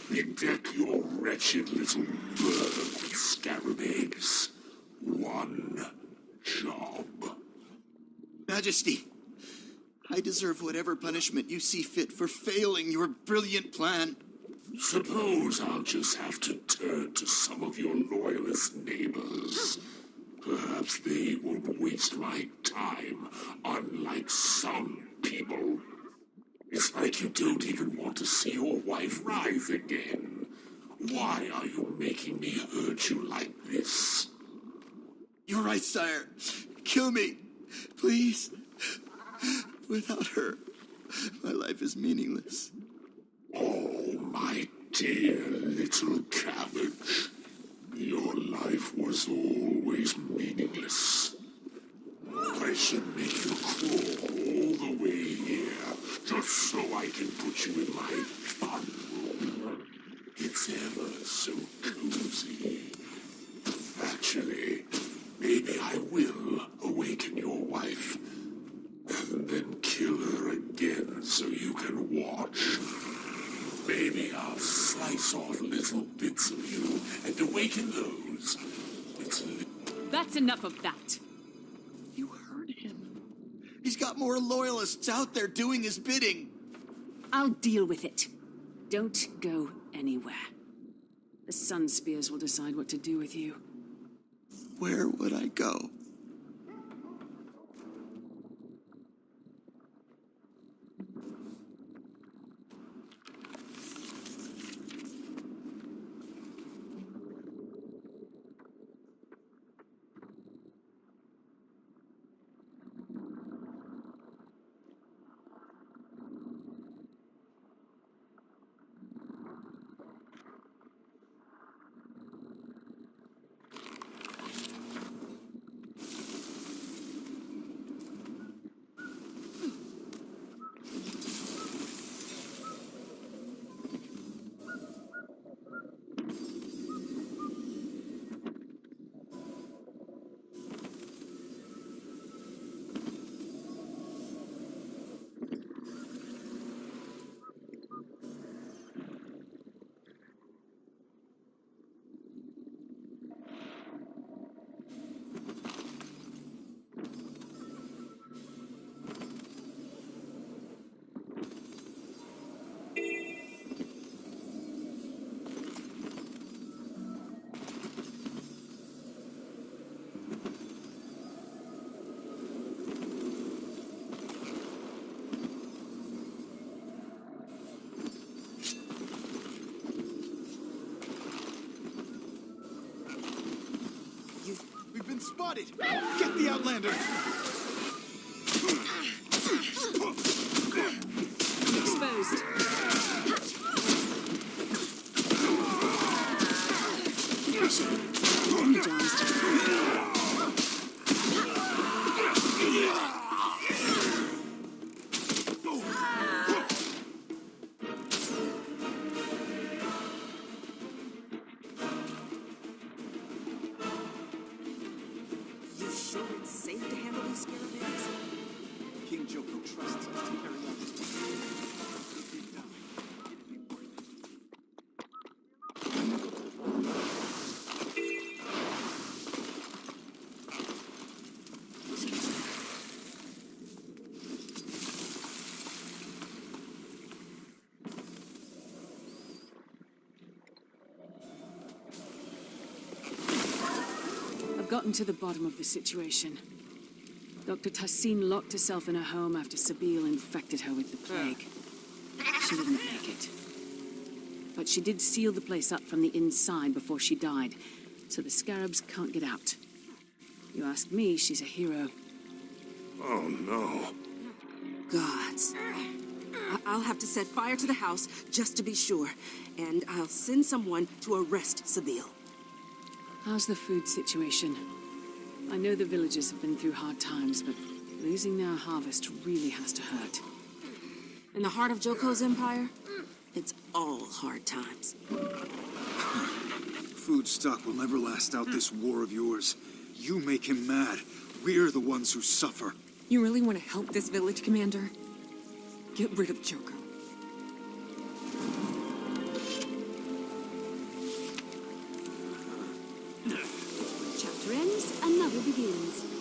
Bedeck your wretched little bird with scarab eggs. One job. Majesty, I deserve whatever punishment you see fit for failing your brilliant plan. Suppose I'll just have to turn to some of your loyalist neighbors. Perhaps they won't waste my time, unlike some people. It's like you don't even want to see your wife rise again. Why are you making me hurt you like this? You're right, sire. Kill me, please. Without her, my life is meaningless. Oh, my dear little cabbage. Your life was always meaningless. I should make you crawl all the way here, just so I can put you in my fun room. It's ever so cozy. Actually, maybe I will awaken your wife, and then kill her again so you can watch. Maybe I'll slice off little bits of you and awaken those. That's enough of that. You heard him. He's got more loyalists out there doing his bidding. I'll deal with it. Don't go anywhere. The Sun Spears will decide what to do with you. Where would I go? Spotted! Get the Outlander! Exposed. I've gotten to the bottom of the situation. Dr. Tassin locked herself in her home after Sabine infected her with the plague. She didn't make it. But she did seal the place up from the inside before she died, so the scarabs can't get out. You ask me, she's a hero. Oh, no. Gods. I'll have to set fire to the house just to be sure, and I'll send someone to arrest Sabine. How's the food situation? I know the villagers have been through hard times, but losing their harvest really has to hurt. In the heart of Joko's empire, it's all hard times. Food stock will never last out this war of yours. You make him mad. We're the ones who suffer. You really want to help this village, Commander? Get rid of Joko. Chapter ends, another begins.